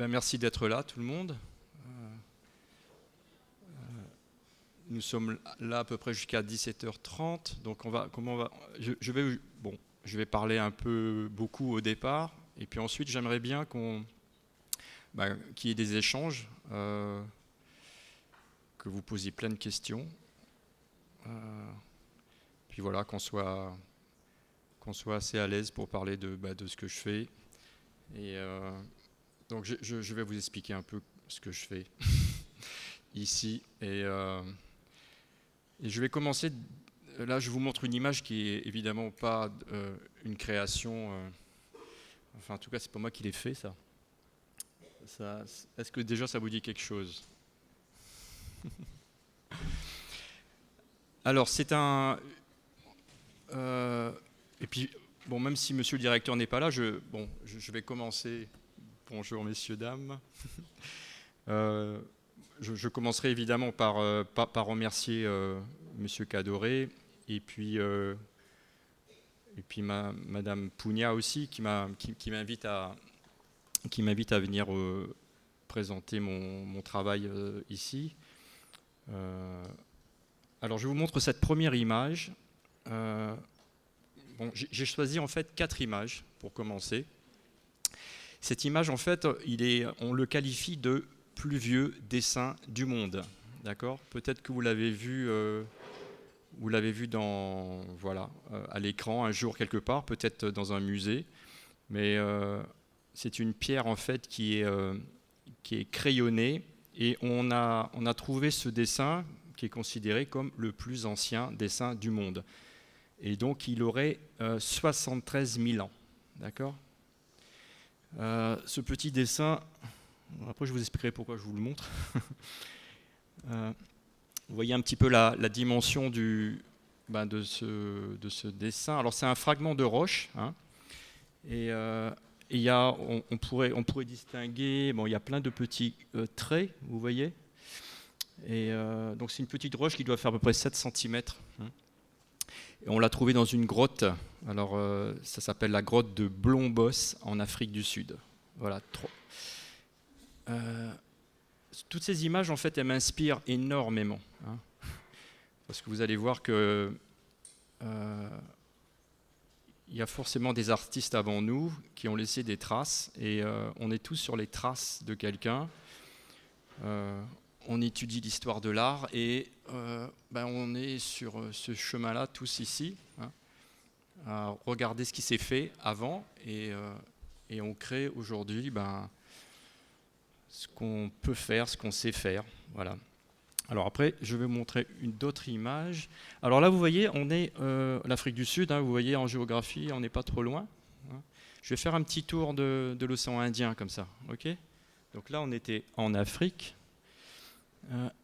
Merci d'être là, tout le monde. Nous sommes là à peu près jusqu'à 17h30. Donc, je vais parler un peu beaucoup au départ. Et puis ensuite, j'aimerais bien qu'il y ait des échanges, que vous posiez plein de questions. Puis voilà, qu'on soit assez à l'aise pour parler de ce que je fais. Et donc, je vais vous expliquer un peu ce que je fais ici. Et je vais commencer. Là, je vous montre une image qui est évidemment pas une création. Enfin, en tout cas, c'est pas moi qui l'ai fait, ça. Est-ce que déjà ça vous dit quelque chose? Alors, c'est un. Et puis, bon, même si Monsieur le directeur n'est pas là, je vais commencer. Bonjour, messieurs, dames. Je commencerai évidemment par remercier Monsieur Cadoré et puis Madame Pugna aussi qui m'invite à venir présenter mon travail ici. Alors je vous montre cette première image. J'ai choisi en fait 4 images pour commencer. Cette image en fait, on le qualifie de plus vieux dessin du monde. D'accord ? Peut-être que vous l'avez vu. À l'écran un jour quelque part, peut-être dans un musée, mais c'est une pierre en fait qui est crayonnée et on a trouvé ce dessin qui est considéré comme le plus ancien dessin du monde. Et donc il aurait 73 000 ans, d'accord ? Ce petit dessin, après je vous expliquerai pourquoi je vous le montre. Vous voyez un petit peu la dimension de ce dessin. Alors c'est un fragment de roche, hein, et on pourrait distinguer, il y a plein de petits traits, vous voyez. Et donc c'est une petite roche qui doit faire à peu près 7 cm. Hein. Et on l'a trouvé dans une grotte. Alors ça s'appelle la grotte de Blombos en Afrique du Sud. Voilà. Toutes ces images, en fait, elles m'inspirent énormément. Hein, parce que vous allez voir que il y a forcément des artistes avant nous qui ont laissé des traces et on est tous sur les traces de quelqu'un. On étudie l'histoire de l'art et on est sur ce chemin-là tous ici, hein, à regarder ce qui s'est fait avant et on crée aujourd'hui ce qu'on peut faire, ce qu'on sait faire. Voilà. Alors après, je vais vous montrer d'autres images. Alors là, vous voyez, on est l'Afrique du Sud, hein, vous voyez en géographie, on n'est pas trop loin. Hein. Je vais faire un petit tour de l'océan Indien comme ça. Ok ? Donc là, on était en Afrique.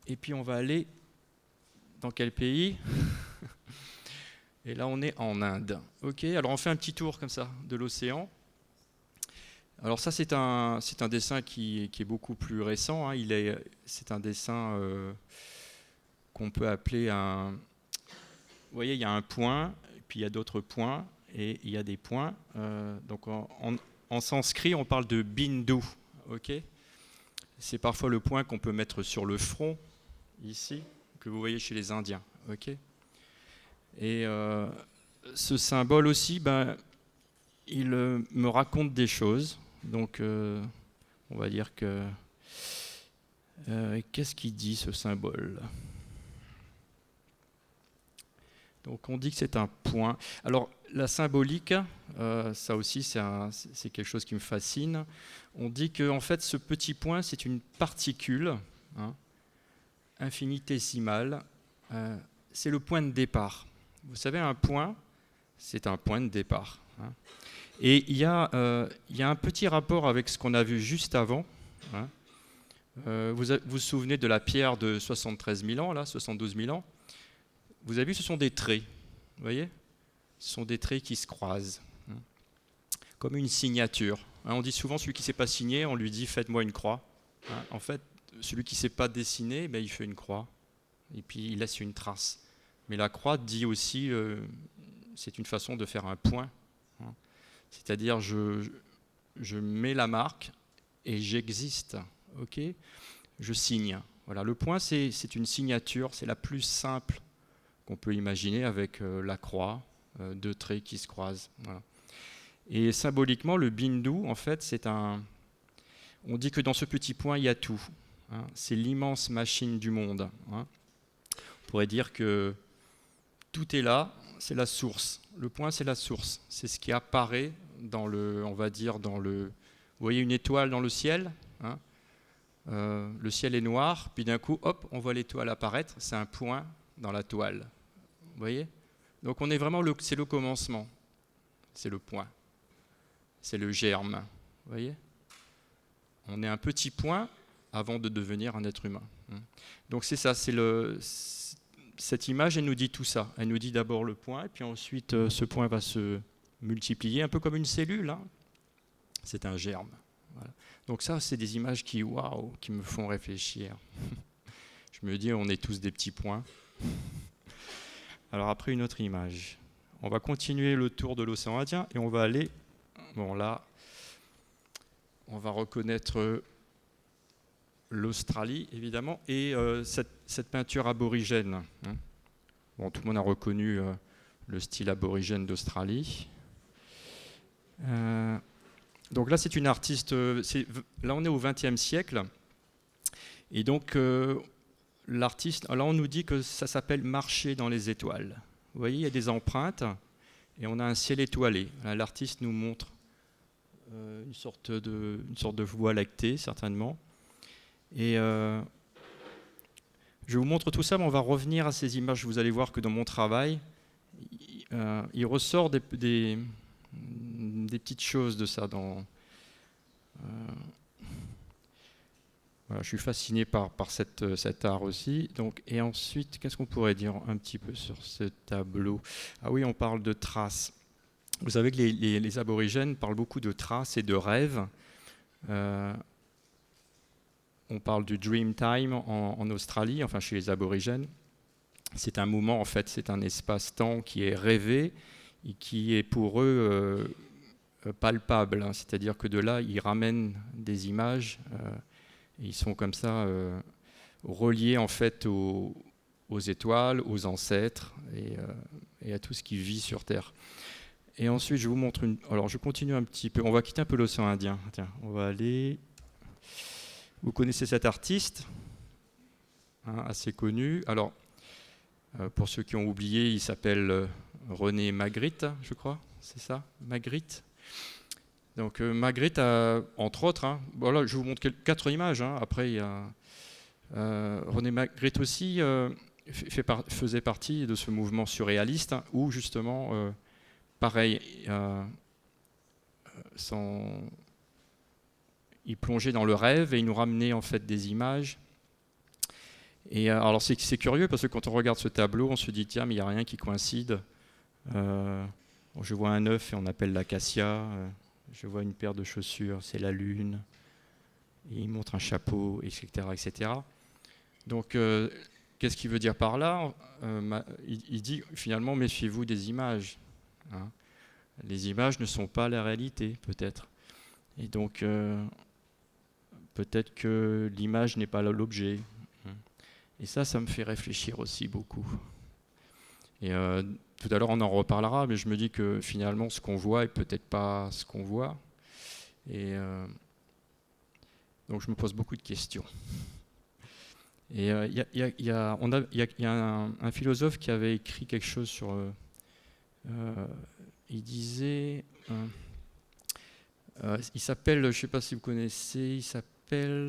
Et puis on va aller dans quel pays ? Et là, on est en Inde. Ok ? Alors on fait un petit tour comme ça de l'océan. Alors ça, c'est un dessin qui est beaucoup plus récent. Hein. C'est un dessin qu'on peut appeler un... Vous voyez, il y a un point, puis il y a d'autres points, et il y a des points. Donc en sanskrit, on parle de bindu. Okay, c'est parfois le point qu'on peut mettre sur le front, ici, que vous voyez chez les Indiens. Okay, et ce symbole aussi, il me raconte des choses. Donc, on va dire que... qu'est-ce qu'il dit, ce symbole ? Donc, on dit que c'est un point. Alors, la symbolique, ça aussi, c'est quelque chose qui me fascine. On dit que, en fait, ce petit point, c'est une particule, hein, infinitésimale. C'est le point de départ. Vous savez, un point, c'est un point de départ. Hein. Et il y a un petit rapport avec ce qu'on a vu juste avant. Hein. Vous souvenez de la pierre de 73 000 ans, là, 72 000 ans. Vous avez vu, ce sont des traits. Vous voyez ? Ce sont des traits qui se croisent. Hein. Comme une signature. Hein, on dit souvent, celui qui ne sait pas signer, on lui dit « faites-moi une croix ». Hein. En fait, celui qui ne sait pas dessiner, il fait une croix. Et puis, il laisse une trace. Mais la croix dit aussi, c'est une façon de faire un point. Hein. C'est-à-dire, je mets la marque et j'existe. Ok, je signe. Voilà, le point, c'est une signature, c'est la plus simple qu'on peut imaginer avec la croix, deux traits qui se croisent. Voilà. Et symboliquement, le bindu, en fait, c'est un... On dit que dans ce petit point, il y a tout. Hein. C'est l'immense machine du monde. Hein. On pourrait dire que tout est là, c'est la source. Le point, c'est la source. C'est ce qui apparaît dans le, on va dire, dans le... Vous voyez une étoile dans le ciel, hein, le ciel est noir, puis d'un coup, hop, on voit l'étoile apparaître. C'est un point dans la toile. Vous voyez? Donc on est vraiment, c'est le commencement. C'est le point. C'est le germe. Vous voyez? On est un petit point avant de devenir un être humain. Donc c'est ça, cette image, elle nous dit tout ça. Elle nous dit d'abord le point, et puis ensuite ce point va se multiplier, un peu comme une cellule. Hein. C'est un germe. Voilà. Donc ça, c'est des images qui me font réfléchir. Je me dis, on est tous des petits points. Alors après, une autre image. On va continuer le tour de l'océan Indien, et on va aller... Bon là, on va reconnaître l'Australie, évidemment, et cette peinture aborigène. Hein. Bon, tout le monde a reconnu le style aborigène d'Australie. Donc là, c'est une artiste... là, on est au XXe siècle. Et donc, l'artiste... Là, on nous dit que ça s'appelle « marcher dans les étoiles ». Vous voyez, il y a des empreintes, et on a un ciel étoilé. Là, l'artiste nous montre une sorte de voie lactée, certainement. Et je vous montre tout ça, mais on va revenir à ces images. Vous allez voir que dans mon travail, il ressort des petites choses de ça. Voilà, je suis fasciné par cet art aussi. Donc, et ensuite, qu'est-ce qu'on pourrait dire un petit peu sur ce tableau? Ah oui, on parle de traces. Vous savez que les aborigènes parlent beaucoup de traces et de rêves. On parle du dream time en Australie, enfin chez les aborigènes. C'est un moment, en fait, c'est un espace-temps qui est rêvé et qui est pour eux palpable. Hein. C'est-à-dire que de là, ils ramènent des images et ils sont comme ça reliés en fait aux étoiles, aux ancêtres et à tout ce qui vit sur Terre. Et ensuite, je vous montre une... Alors, je continue un petit peu. On va quitter un peu l'océan Indien. Tiens, on va aller... Vous connaissez cet artiste, hein, assez connu. Alors, pour ceux qui ont oublié, il s'appelle René Magritte, je crois. C'est ça, Magritte. Donc, Magritte, entre autres... Hein, voilà, je vous montre 4 images. Hein, après, il y a... René Magritte aussi faisait partie de ce mouvement surréaliste, hein, où justement... pareil, il plongeait dans le rêve et il nous ramenait en fait des images. Et alors c'est curieux parce que quand on regarde ce tableau, on se dit tiens mais il n'y a rien qui coïncide. Je vois un œuf et on appelle l'acacia. Je vois une paire de chaussures, c'est la lune. Et il montre un chapeau, etc., etc. Donc qu'est-ce qu'il veut dire par là? Il dit finalement méfiez-vous des images. Hein. Les images ne sont pas la réalité, peut-être. Et donc, peut-être que l'image n'est pas l'objet. Et ça me fait réfléchir aussi beaucoup. Et tout à l'heure, on en reparlera, mais je me dis que finalement, ce qu'on voit est peut-être pas ce qu'on voit. Et donc, je me pose beaucoup de questions. Et il y a un philosophe qui avait écrit quelque chose sur... il disait... il s'appelle, je ne sais pas si vous connaissez, il s'appelle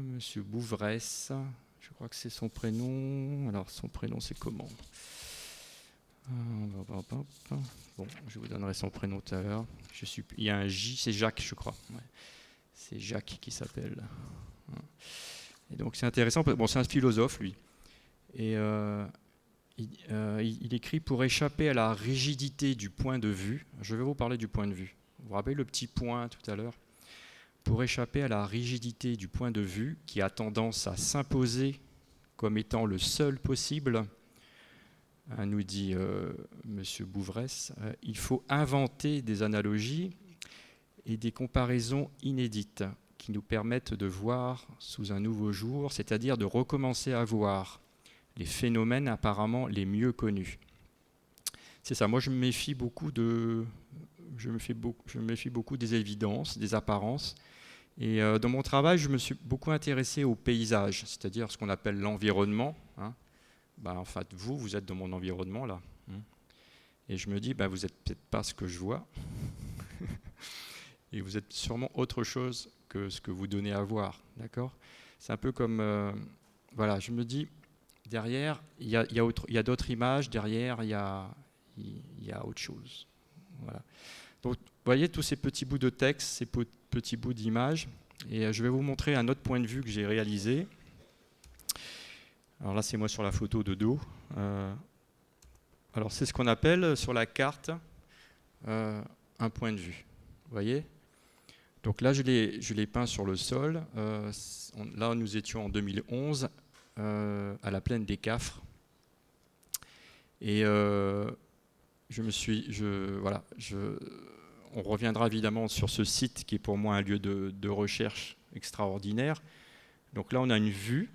Monsieur Bouvresse. Je crois que c'est son prénom. Alors, son prénom, c'est comment? Bon, je vous donnerai son prénom tout à l'heure. Il y a un J, c'est Jacques, je crois. Ouais. C'est Jacques qui s'appelle. Et donc, c'est intéressant. Bon, c'est un philosophe, lui. Et il écrit « Pour échapper à la rigidité du point de vue », je vais vous parler du point de vue. Vous vous rappelez le petit point tout à l'heure? Pour échapper à la rigidité du point de vue qui a tendance à s'imposer comme étant le seul possible, nous dit Monsieur Bouvresse, il faut inventer des analogies et des comparaisons inédites qui nous permettent de voir sous un nouveau jour, c'est-à-dire de recommencer à voir les phénomènes apparemment les mieux connus. C'est ça, moi je me méfie beaucoup des évidences, des apparences. Et dans mon travail, je me suis beaucoup intéressé au paysage, c'est-à-dire ce qu'on appelle l'environnement. Hein. En fait, vous êtes dans mon environnement là. Et je me dis, vous n'êtes peut-être pas ce que je vois. Et vous êtes sûrement autre chose que ce que vous donnez à voir. D'accord ? C'est un peu comme, je me dis, derrière, il y a d'autres images, derrière, il y a autre chose. Voilà. Donc, vous voyez tous ces petits bouts de texte, ces petits bouts d'images. Et je vais vous montrer un autre point de vue que j'ai réalisé. Alors là, c'est moi sur la photo de dos. Alors, c'est ce qu'on appelle sur la carte un point de vue. Vous voyez ? Donc là, je l'ai peint sur le sol. Là, nous étions en 2011 à la plaine des Cafres. Et on reviendra évidemment sur ce site qui est pour moi un lieu de recherche extraordinaire. Donc là, on a une vue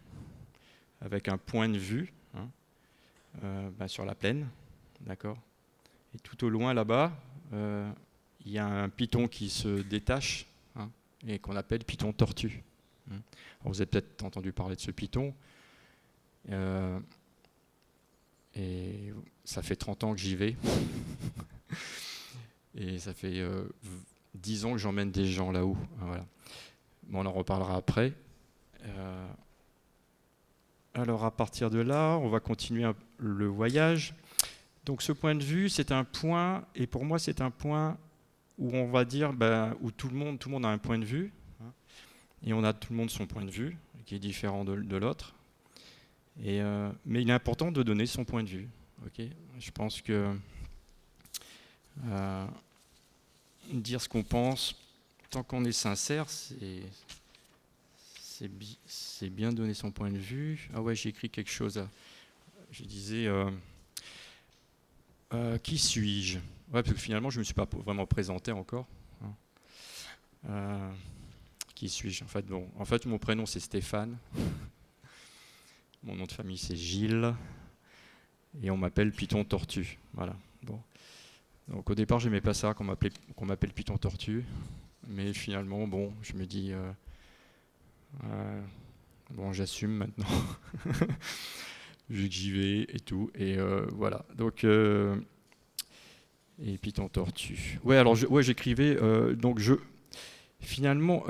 avec un point de vue sur la plaine, d'accord. Et tout au loin là-bas, il y a un python qui se détache et qu'on appelle python tortue. Alors, vous avez peut-être entendu parler de ce python. Et ça fait 30 ans que j'y vais. Et ça fait 10 ans que j'emmène des gens là-haut. Voilà. Bon, on en reparlera après. Alors à partir de là, on va continuer le voyage. Donc ce point de vue, c'est un point, et pour moi c'est un point où on va dire, où tout le monde a un point de vue, et on a tout le monde son point de vue, qui est différent de l'autre. Mais il est important de donner son point de vue. Okay ? Je pense que dire ce qu'on pense, tant qu'on est sincère, c'est bien donner son point de vue. Ah ouais, j'ai écrit quelque chose. Je disais, qui suis-je ? Ouais, parce que finalement, je ne me suis pas vraiment présenté encore. Qui suis-je ? En fait, mon prénom, c'est Stéphane. Mon nom de famille, c'est Gilles. Et on m'appelle Python Tortue. Voilà. Bon. Donc au départ, je n'aimais pas ça, qu'on m'appelle Python Tortue. Mais finalement, je me dis... j'assume maintenant. Vu que j'y vais et tout. Et voilà. Donc... et Python Tortue. Ouais, alors j'écrivais... Finalement...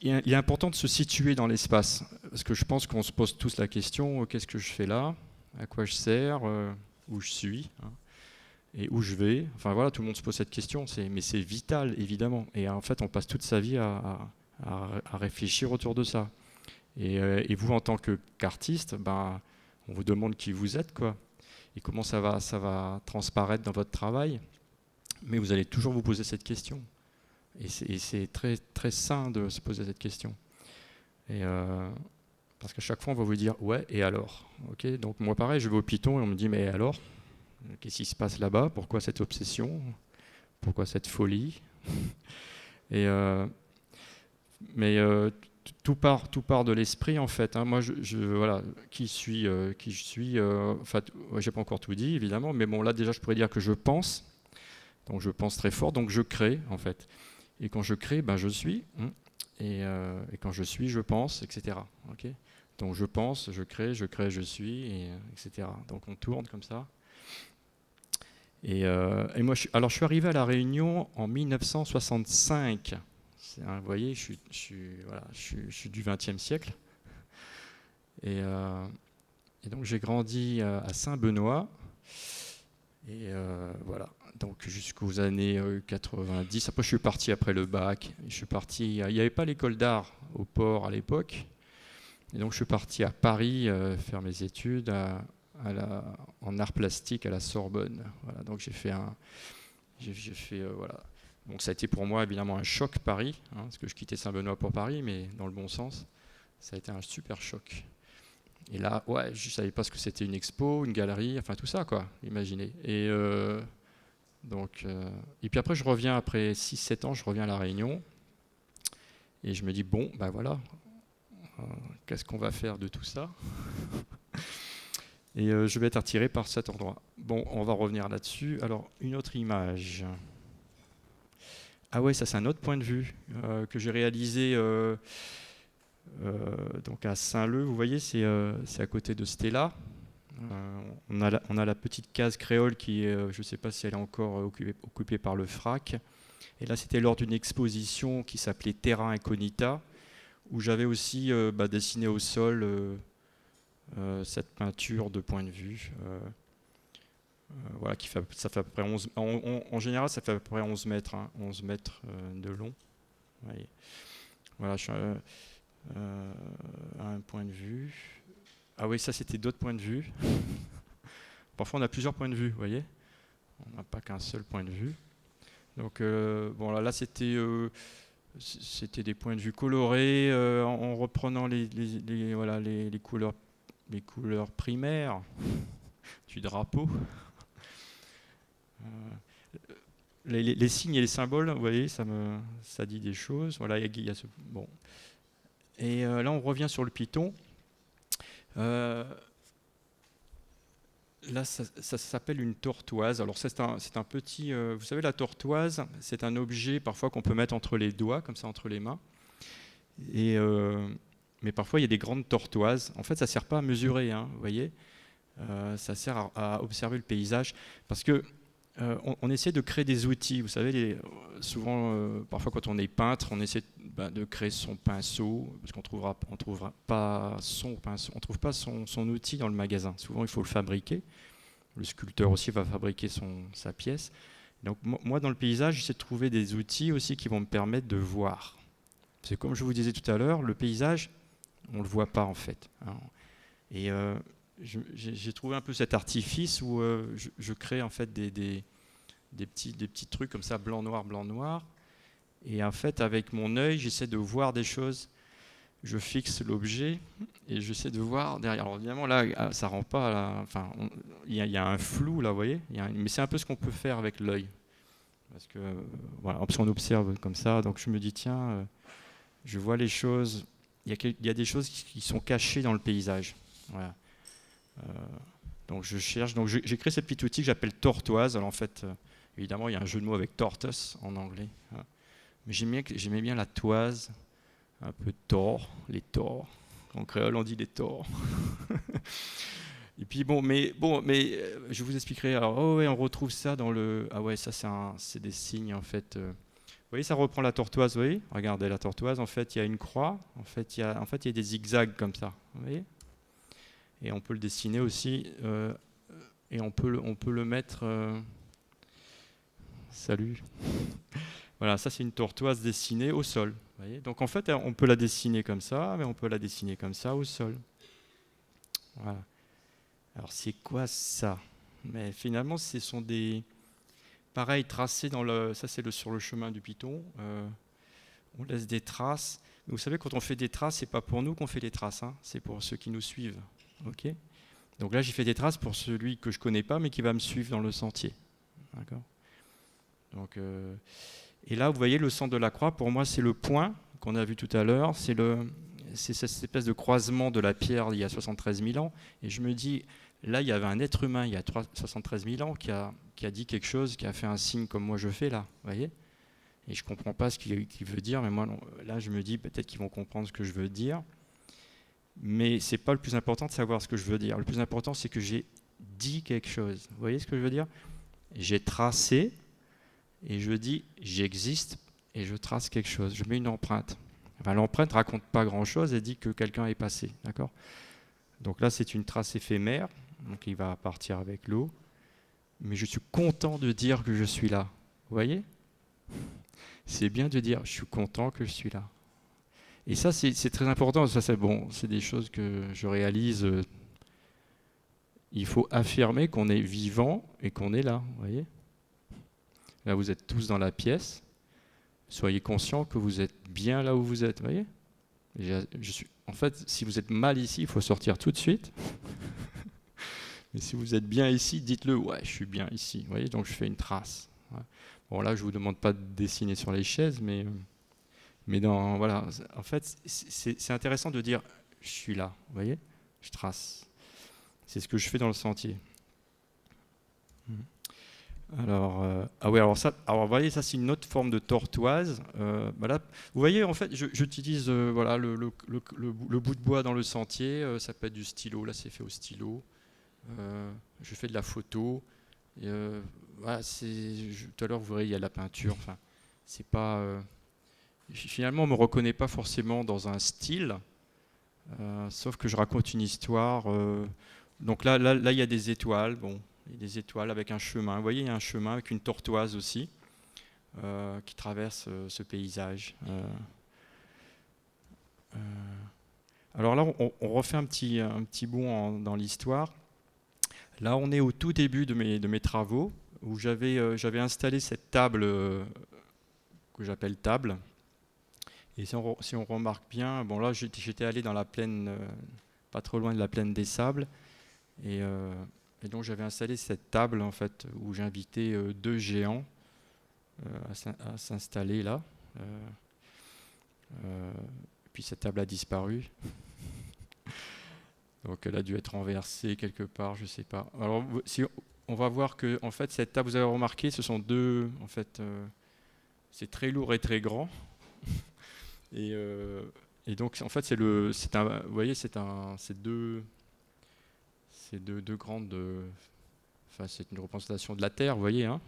il est important de se situer dans l'espace, parce que je pense qu'on se pose tous la question, qu'est-ce que je fais là ? À quoi je sers ? Où je suis ? Et où je vais ? Enfin voilà, tout le monde se pose cette question, mais c'est vital, évidemment. Et en fait, on passe toute sa vie à réfléchir autour de ça. Et vous, en tant qu'artiste, on vous demande qui vous êtes, quoi, et comment ça va transparaître dans votre travail. Mais vous allez toujours vous poser cette question. Et c'est très, très sain de se poser cette question. Parce qu'à chaque fois, on va vous dire « ouais, et alors ?» Okay, donc moi, pareil, je vais au Python et on me dit « mais alors ? Qu'est-ce qui se passe là-bas ? Pourquoi cette obsession ? Pourquoi cette folie ?» tout part de l'esprit, en fait. Moi, qui je suis en fait, j'ai pas encore tout dit, évidemment, mais bon, là, déjà, je pourrais dire que je pense. Donc, je pense très fort, donc je crée, en fait. Et quand je crée, je suis. Et quand je suis, je pense, etc. Okay, donc je pense, je crée, je suis, etc. Donc on tourne comme ça. Et moi, je suis arrivé à La Réunion en 1965. Vous voyez, je suis du XXe siècle. Et donc j'ai grandi à Saint-Benoît. Et voilà. Donc jusqu'aux années 90. Après, je suis parti après le bac. Il n'y avait pas l'école d'art au port à l'époque. Et donc je suis parti à Paris faire mes études en art plastique à la Sorbonne. Voilà. Donc j'ai fait voilà. Donc ça a été pour moi évidemment un choc Paris, parce que je quittais Saint-Benoît pour Paris, mais dans le bon sens. Ça a été un super choc. Et là, je ne savais pas ce que c'était une expo, une galerie, enfin tout ça, quoi, imaginez. Et puis après, après 6-7 ans, je reviens à La Réunion. Et je me dis, bon, ben voilà, qu'est-ce qu'on va faire de tout ça? Et je vais être attiré par cet endroit. Bon, on va revenir là-dessus. Alors, une autre image. Ah ouais, ça c'est un autre point de vue que j'ai réalisé donc à Saint-Leu. Vous voyez, c'est à côté de Stella. On a la petite case créole qui est, je ne sais pas si elle est encore occupée par le FRAC. Et là, c'était lors d'une exposition qui s'appelait Terra Incognita, où j'avais aussi dessiné au sol cette peinture de point de vue. Voilà, ça fait à peu près 11, en général, ça fait à peu près 11 mètres, hein, 11 mètres de long. Ouais. Voilà, je suis à un point de vue. Ah oui, ça c'était d'autres points de vue. Parfois on a plusieurs points de vue, vous voyez. On n'a pas qu'un seul point de vue. Donc bon là c'était des points de vue colorés en reprenant voilà, les couleurs primaires du drapeau. Les signes et les symboles, vous voyez, ça dit des choses. Voilà, il y a bon. Et là, on revient sur le Python. Là, ça s'appelle une tortoise. Alors, c'est un petit... vous savez, la tortoise, c'est un objet parfois qu'on peut mettre entre les doigts, comme ça, entre les mains. Mais parfois, il y a des grandes tortoises. En fait, ça ne sert pas à mesurer, hein, vous voyez. Ça sert à observer le paysage. Parce que on essaie de créer des outils. Vous savez, souvent, parfois, quand on est peintre, on essaie de créer son pinceau, parce qu'on ne trouvera pas son pinceau, on trouve pas son outil dans le magasin. Souvent, il faut le fabriquer. Le sculpteur aussi va fabriquer sa pièce. Donc, moi, dans le paysage, j'essaie de trouver des outils aussi qui vont me permettre de voir. Parce que comme je vous disais tout à l'heure, le paysage, on ne le voit pas en fait. Et j'ai trouvé un peu cet artifice où je crée en fait des petits trucs comme ça, blanc, noir, blanc, noir. Et en fait, avec mon œil, j'essaie de voir des choses. Je fixe l'objet et j'essaie de voir derrière. Alors évidemment, là, ça rend pas. Enfin, il y a un flou là, vous voyez. Mais c'est un peu ce qu'on peut faire avec l'œil, parce que voilà, parce qu'on observe comme ça. Donc je me dis tiens, je vois les choses. Il y a des choses qui sont cachées dans le paysage. Voilà. Donc je cherche. Donc j'ai créé cette petite outil que j'appelle tortoise. Alors en fait, évidemment, il y a un jeu de mots avec tortoise en anglais. Mais j'aimais bien la toise, un peu tort, les torts. En créole, on dit les torts. Et puis mais je vous expliquerai. Alors, oh ouais, on retrouve ça dans le. Ah ouais, ça c'est des signes en fait. Vous voyez, ça reprend la tortoise. Vous voyez, regardez la tortoise. En fait, il y a une croix. En fait, il y a des zigzags comme ça. Vous voyez. Et on peut le dessiner aussi. Et on peut le mettre. Salut. Voilà, ça c'est une tortoise dessinée au sol. Vous voyez. Donc en fait, on peut la dessiner comme ça, mais on peut la dessiner comme ça au sol. Voilà. Alors c'est quoi ça? Mais finalement, ce sont des... Pareil, tracés dans le... Ça c'est sur le chemin du Python. On laisse des traces. Mais vous savez, quand on fait des traces, c'est pas pour nous qu'on fait les traces, hein, c'est pour ceux qui nous suivent. Ok. Donc là, j'ai fait des traces pour celui que je connais pas, mais qui va me suivre dans le sentier. D'accord. Donc, et là, vous voyez, le centre de la croix, pour moi, c'est le point qu'on a vu tout à l'heure. C'est cette espèce de croisement de la pierre il y a 73 000 ans. Et je me dis, là, il y avait un être humain il y a 73 000 ans qui a dit quelque chose, qui a fait un signe comme moi je fais là. Vous voyez. Et je ne comprends pas ce qu'il veut dire, mais moi, là, je me dis peut-être qu'ils vont comprendre ce que je veux dire. Mais ce n'est pas le plus important de savoir ce que je veux dire. Le plus important, c'est que j'ai dit quelque chose. Vous voyez ce que je veux dire? J'ai tracé, et je dis j'existe, et je trace quelque chose. Je mets une empreinte. Enfin, l'empreinte ne raconte pas grand-chose, elle dit que quelqu'un est passé. D'accord? Donc là, c'est une trace éphémère, donc il va partir avec l'eau. Mais je suis content de dire que je suis là. Vous voyez? C'est bien de dire je suis content que je suis là. Et ça, c'est très important. Ça, c'est des choses que je réalise. Il faut affirmer qu'on est vivant et qu'on est là. Vous voyez? Là, vous êtes tous dans la pièce. Soyez conscients que vous êtes bien là où vous êtes. Vous voyez? En fait, si vous êtes mal ici, il faut sortir tout de suite. Mais si vous êtes bien ici, dites-le. Ouais, je suis bien ici. Vous voyez? Donc, je fais une trace. Ouais. Bon, là, je ne vous demande pas de dessiner sur les chaises, mais Mais voilà, en fait, c'est intéressant de dire, je suis là, vous voyez, je trace. C'est ce que je fais dans le sentier. Alors, ah oui, alors ça, alors vous voyez, ça c'est une autre forme de tortoise. Là, vous voyez, en fait, j'utilise voilà, le bout de bois dans le sentier. Ça peut être du stylo, là c'est fait au stylo. Je fais de la photo. Voilà, tout à l'heure, vous verrez, il y a la peinture. Enfin, c'est pas. Finalement, on ne me reconnaît pas forcément dans un style, sauf que je raconte une histoire. Donc là, il y a des étoiles. Bon, il y a des étoiles avec un chemin. Vous voyez, il y a un chemin avec une tortoise aussi qui traverse ce paysage. Alors là, on refait un petit bond dans l'histoire. Là, on est au tout début de mes travaux où j'avais installé cette table que j'appelle table. Et si on remarque bien, bon là, j'étais allé dans la plaine, pas trop loin de la plaine des Sables. Et donc j'avais installé cette table en fait où j'invitais deux géants à s'installer là. Puis cette table a disparu. Donc elle a dû être renversée quelque part, je sais pas. Alors si on va voir que en fait cette table, vous avez remarqué, ce sont deux, en fait, c'est très lourd et très grand. Et donc en fait vous voyez, c'est deux grandes. Enfin, c'est une représentation de la Terre, vous voyez. Hein.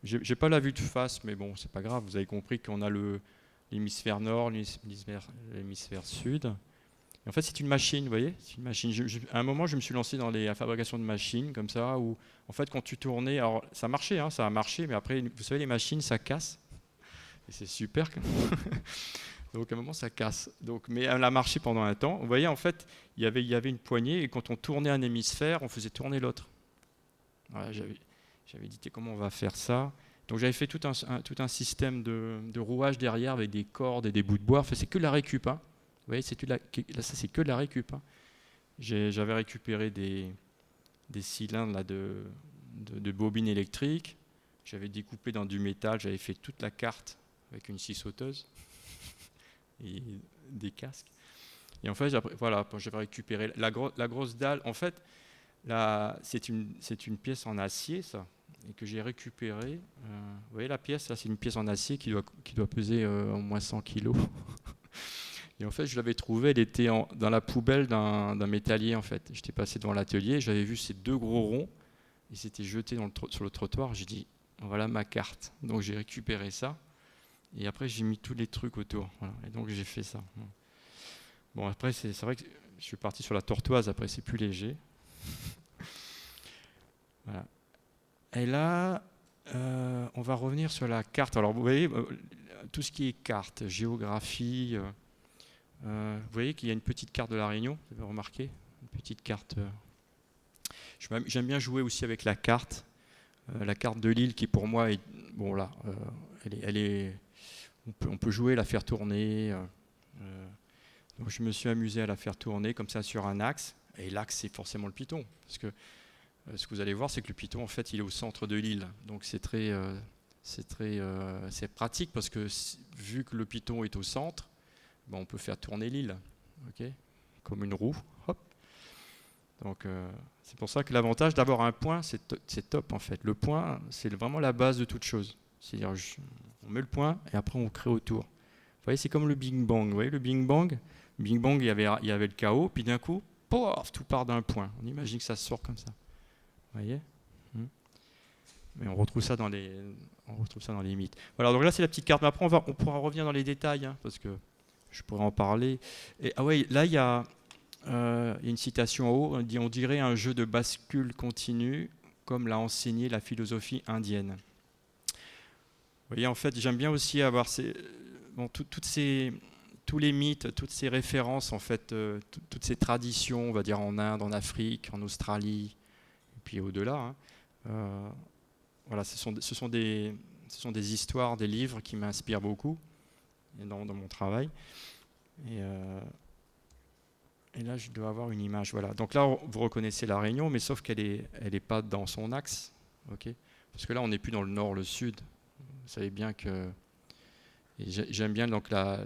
J'ai pas la vue de face, mais bon, c'est pas grave. Vous avez compris qu'on a l'hémisphère nord, l'hémisphère sud. Et en fait, c'est une machine, vous voyez. C'est une machine. À un moment, je me suis lancé dans la fabrication de machines comme ça, où en fait, quand tu tournais, alors ça marchait, hein, ça a marché, mais après, vous savez, les machines, ça casse. Et c'est super. Donc à un moment, ça casse. Mais elle a marché pendant un temps. Vous voyez, en fait, il y avait une poignée, et quand on tournait un hémisphère, on faisait tourner l'autre. Voilà, j'avais dit comment on va faire ça. Donc j'avais fait tout un système de rouage derrière avec des cordes et des bouts de bois. Enfin, c'est que de la récup. Hein. Vous voyez, là, ça c'est que de la récup. Hein. J'avais récupéré des cylindres là, de bobines électriques. J'avais découpé dans du métal. J'avais fait toute la carte avec une scie sauteuse et des casques. Et en fait, voilà, j'avais récupéré la grosse dalle. En fait, c'est une pièce en acier, ça, et que j'ai récupérée. Vous voyez la pièce, là, c'est une pièce en acier qui doit peser au moins 100 kilos. Et en fait, je l'avais trouvée, elle était dans la poubelle d'un métallier, en fait. J'étais passé devant l'atelier, j'avais vu ces deux gros ronds, ils s'étaient jetés sur le trottoir. J'ai dit, voilà ma carte. Donc j'ai récupéré ça, et après j'ai mis tous les trucs autour. Voilà. Et donc j'ai fait ça. Bon, après, c'est vrai que je suis parti sur la tortoise, après c'est plus léger. Voilà. Et là, on va revenir sur la carte. Alors vous voyez, tout ce qui est carte, géographie, vous voyez qu'il y a une petite carte de la Réunion, vous avez remarqué, une petite carte. J'aime bien jouer aussi avec la carte de l'île qui pour moi est, bon là, on peut jouer, la faire tourner. Donc je me suis amusé à la faire tourner comme ça sur un axe. Et l'axe, c'est forcément le Piton, parce que ce que vous allez voir, c'est que le Piton, en fait, il est au centre de l'île. Donc c'est pratique parce que vu que le Piton est au centre, ben, on peut faire tourner l'île, okay, comme une roue. Hop. Donc c'est pour ça que l'avantage d'avoir un point, c'est top en fait. Le point, c'est vraiment la base de toute chose. C'est-à-dire, on met le point et après on crée autour. Vous voyez, c'est comme le Big Bang. Vous voyez, le Big Bang, il y avait le chaos, puis d'un coup, pof, tout part d'un point. On imagine que ça sort comme ça. Vous voyez. Mais on retrouve ça dans les mythes. Voilà, donc là c'est la petite carte. Mais après on pourra revenir dans les détails, hein, parce que je pourrais en parler. Et, ah ouais, là il y a une citation en haut. On dirait un jeu de bascule continue, comme l'a enseigné la philosophie indienne. Vous voyez, en fait, j'aime bien aussi avoir tous les mythes, toutes ces références, en fait, toutes ces traditions, on va dire en Inde, en Afrique, en Australie, et puis au-delà. Hein. Voilà, ce sont des histoires, des livres qui m'inspirent beaucoup dans mon travail. Et là, je dois avoir une image. Voilà. Donc là, vous reconnaissez la Réunion, mais sauf qu'elle est pas dans son axe. Okay, parce que là, on n'est plus dans le nord, le sud. Vous savez bien qu'il Et j'aime bien donc là,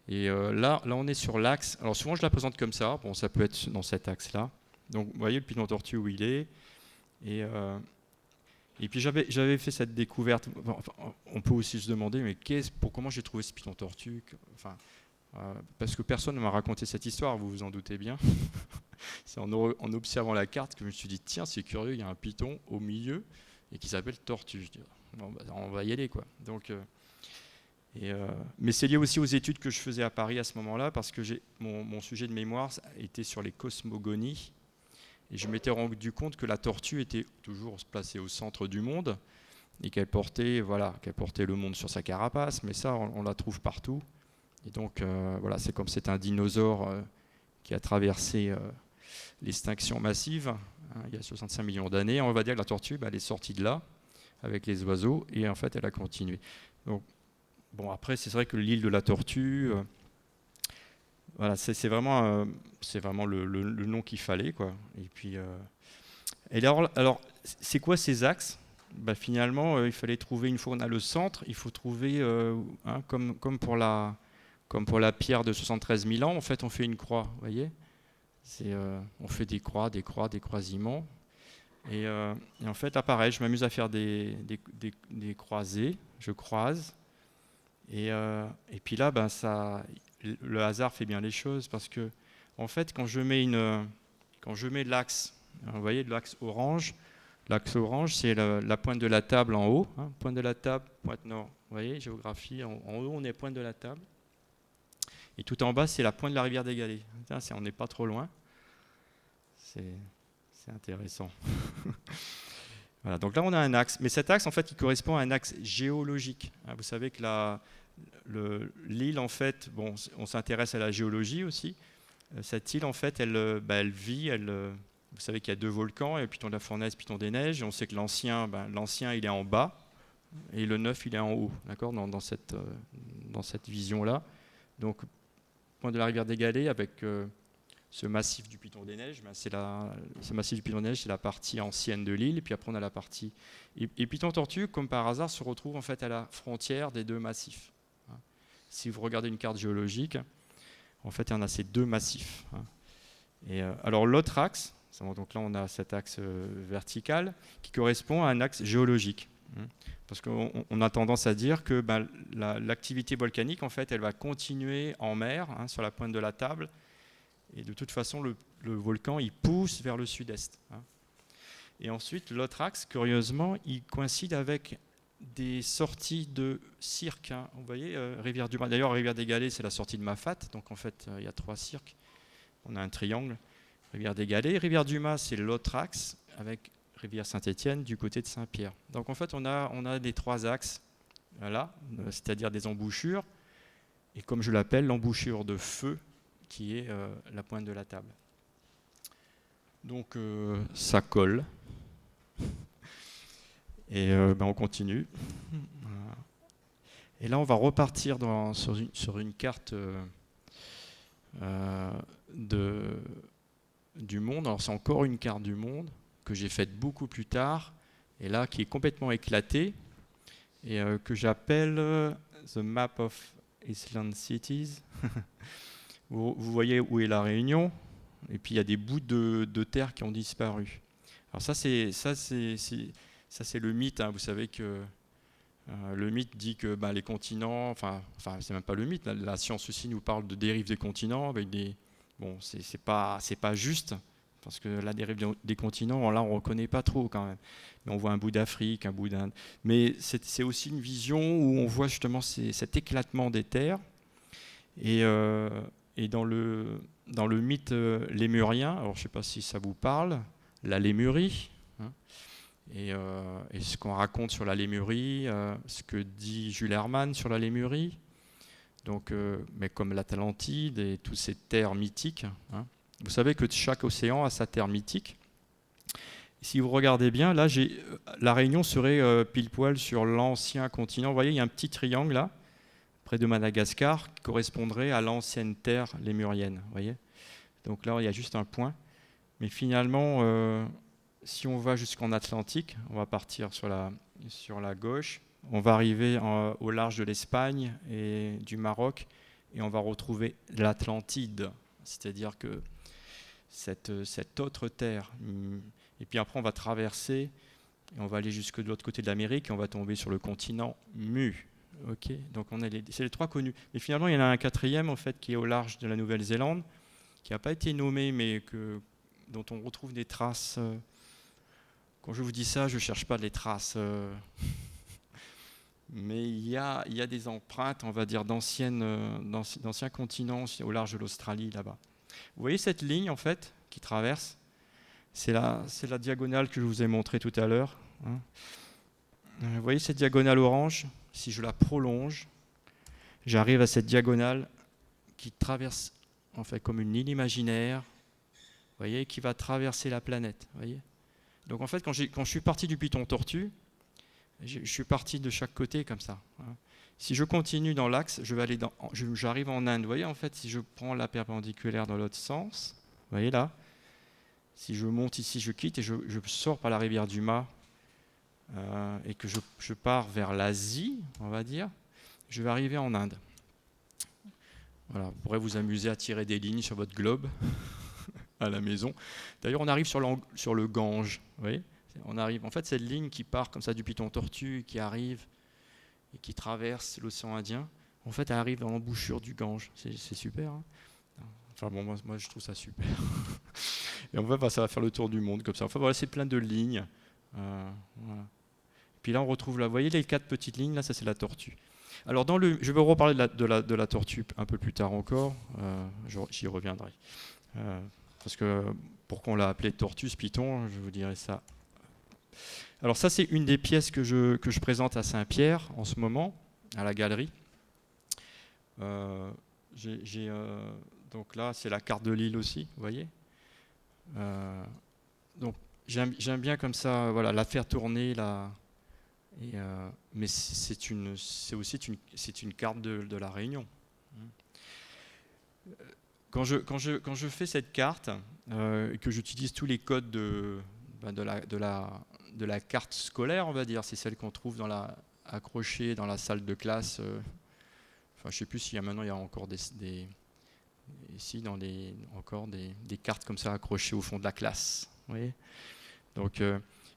on est sur l'axe. Alors souvent je la présente comme ça. Bon, ça peut être dans cet axe-là. Donc vous voyez le piton tortue où il est. Et puis j'avais fait cette découverte. Enfin, on peut aussi se demander, mais comment j'ai trouvé ce piton tortue? Enfin, parce que personne ne m'a raconté cette histoire, vous vous en doutez bien. C'est en observant la carte que je me suis dit, tiens, c'est curieux, il y a un piton au milieu et qui s'appelle tortue. Je dis, bon, bah, on va y aller, quoi. Donc, mais c'est lié aussi aux études que je faisais à Paris à ce moment-là, parce que mon sujet de mémoire était sur les cosmogonies. Et je m'étais rendu compte que la tortue était toujours placée au centre du monde et qu'elle portait le monde sur sa carapace, mais ça, on la trouve partout. Et donc, voilà, c'est comme c'est un dinosaure qui a traversé l'extinction massive, hein, il y a 65 millions d'années. On va dire que la tortue, elle est sortie de là, avec les oiseaux, et en fait, elle a continué. Donc, bon, après, c'est vrai que l'île de la tortue, voilà, c'est vraiment le nom qu'il fallait, quoi. Et puis, alors, c'est quoi ces axes? Bah, finalement, il fallait trouver, une fois qu'on a le centre, il faut trouver, hein, comme pour la pierre de 73 000 ans, en fait, on fait une croix, vous voyez? On fait des croisements. Et en fait, là, pareil, je m'amuse à faire des croisés, je croise. Et puis là, ben, le hasard fait bien les choses, parce que, en fait, quand je mets l'axe, vous voyez, l'axe orange, c'est la pointe de la table en haut, hein, pointe de la table, pointe nord. Vous voyez, géographie, en haut, on est pointe de la table. Et tout en bas, c'est la pointe de la rivière des Galets. On n'est pas trop loin. C'est intéressant. Voilà, donc là, on a un axe. Mais cet axe, en fait, il correspond à un axe géologique. Vous savez que l'île, en fait, bon, on s'intéresse à la géologie aussi. Cette île, en fait, elle vit. Vous savez qu'il y a 2 volcans, il y a Piton de la Fournaise, Piton des Neiges. Et on sait que l'ancien, il est en bas et le neuf, il est en haut, d'accord, dans cette vision-là. Donc, point de la rivière des Galets avec ce massif du Piton des Neiges, ce massif du Piton des Neiges, c'est la partie ancienne de l'île, et puis après on a la partie... Et Piton Tortue, comme par hasard, se retrouve en fait à la frontière des 2 massifs. Si vous regardez une carte géologique, en fait il y en a ces 2 massifs. Et alors l'autre axe, donc là on a cet axe vertical, qui correspond à un axe géologique. Parce qu'on a tendance à dire que l'activité volcanique, en fait, elle va continuer en mer, hein, sur la pointe de la table. Et de toute façon, le volcan, il pousse vers le sud-est. Hein. Et ensuite, l'autre axe, curieusement, il coïncide avec des sorties de cirques. Hein. Vous voyez, Rivière du Mât. D'ailleurs, Rivière des Galets, c'est la sortie de Mafat. Donc, en fait, il y a 3 cirques. On a un triangle. Rivière des Galets. Rivière du Mât, c'est l'autre axe, avec Rivière Saint-Étienne du côté de Saint-Pierre. Donc, en fait, on a les 3 axes, voilà, c'est-à-dire des embouchures. Et comme je l'appelle, l'embouchure de feu, qui est la pointe de la table. Donc ça colle. Et on continue. Et là, on va repartir sur une carte du monde. Alors c'est encore une carte du monde que j'ai faite beaucoup plus tard, et là qui est complètement éclatée, et que j'appelle The Map of Island Cities. Vous voyez où est la Réunion, et puis il y a des bouts de terre qui ont disparu. Alors ça c'est le mythe. Hein. Vous savez que le mythe dit que les continents, enfin c'est même pas le mythe. La science aussi nous parle de dérive des continents avec des. Bon, c'est pas juste, parce que la dérive des continents, là on reconnaît pas trop quand même. Mais on voit un bout d'Afrique, un bout d'Inde. Mais c'est aussi une vision où on voit justement cet éclatement des terres. Et dans le mythe lémurien, alors je ne sais pas si ça vous parle, la Lémurie, hein, et ce qu'on raconte sur la Lémurie, ce que dit Jules Hermann sur la Lémurie, donc, mais comme l'Atlantide et toutes ces terres mythiques. Hein. Vous savez que chaque océan a sa terre mythique. Si vous regardez bien, là, la Réunion serait pile poil sur l'ancien continent. Vous voyez, il y a un petit triangle là, près de Madagascar, qui correspondrait à l'ancienne terre lémurienne. Voyez. Donc là, il y a juste un point. Mais finalement, si on va jusqu'en Atlantique, on va partir sur la gauche, on va arriver au large de l'Espagne et du Maroc, et on va retrouver l'Atlantide, c'est-à-dire que cette autre terre. Et puis après, on va traverser, et on va aller jusque de l'autre côté de l'Amérique, et on va tomber sur le continent Mu. Okay, donc c'est les trois connus. Et finalement, il y en a un quatrième en fait, qui est au large de la Nouvelle-Zélande, qui n'a pas été nommé, mais dont on retrouve des traces. Quand je vous dis ça, je ne cherche pas les traces. Mais il y a des empreintes, on va dire, d'anciens continents au large de l'Australie, là-bas. Vous voyez cette ligne, en fait, qui traverse? C'est la diagonale que je vous ai montrée tout à l'heure. Hein. Vous voyez cette diagonale orange? Si je la prolonge, j'arrive à cette diagonale qui traverse, en fait, comme une ligne imaginaire, vous voyez, qui va traverser la planète. Vous voyez. Donc, en fait, quand je suis parti du Piton Tortue, je suis parti de chaque côté comme ça. Si je continue dans l'axe, j'arrive en Inde. Vous voyez, en fait, si je prends la perpendiculaire dans l'autre sens, vous voyez là, si je monte ici, je quitte et je sors par la rivière du Mât et que je pars vers l'Asie, on va dire, je vais arriver en Inde. Voilà, vous pourrez vous amuser à tirer des lignes sur votre globe à la maison. D'ailleurs, on arrive sur le Gange, vous voyez. On arrive, en fait, cette ligne qui part comme ça du Piton Tortue, qui arrive et qui traverse l'océan Indien, en fait, elle arrive dans l'embouchure du Gange. C'est super. Hein. Enfin bon, moi, je trouve ça super. Et en fait, ça va faire le tour du monde comme ça. Enfin voilà, c'est plein de lignes. Voilà. Puis là, on retrouve, vous voyez les 4 petites lignes, là, ça c'est la tortue. Alors, je vais reparler de la tortue un peu plus tard encore. J'y reviendrai. Parce que pourquoi on l'a appelée tortue, ce python, je vous dirai ça. Alors ça, c'est une des pièces que je présente à Saint-Pierre en ce moment, à la galerie. Donc là, c'est la carte de l'île aussi, vous voyez. Donc j'aime bien comme ça, voilà, la faire tourner là. Mais c'est aussi une carte de la Réunion. Quand je fais cette carte et que j'utilise tous les codes de la carte scolaire, on va dire, c'est celle qu'on trouve accrochée dans la salle de classe. Enfin, je ne sais plus s'il y a maintenant, il y a encore encore des cartes comme ça accrochées au fond de la classe. Vous voyez. Donc,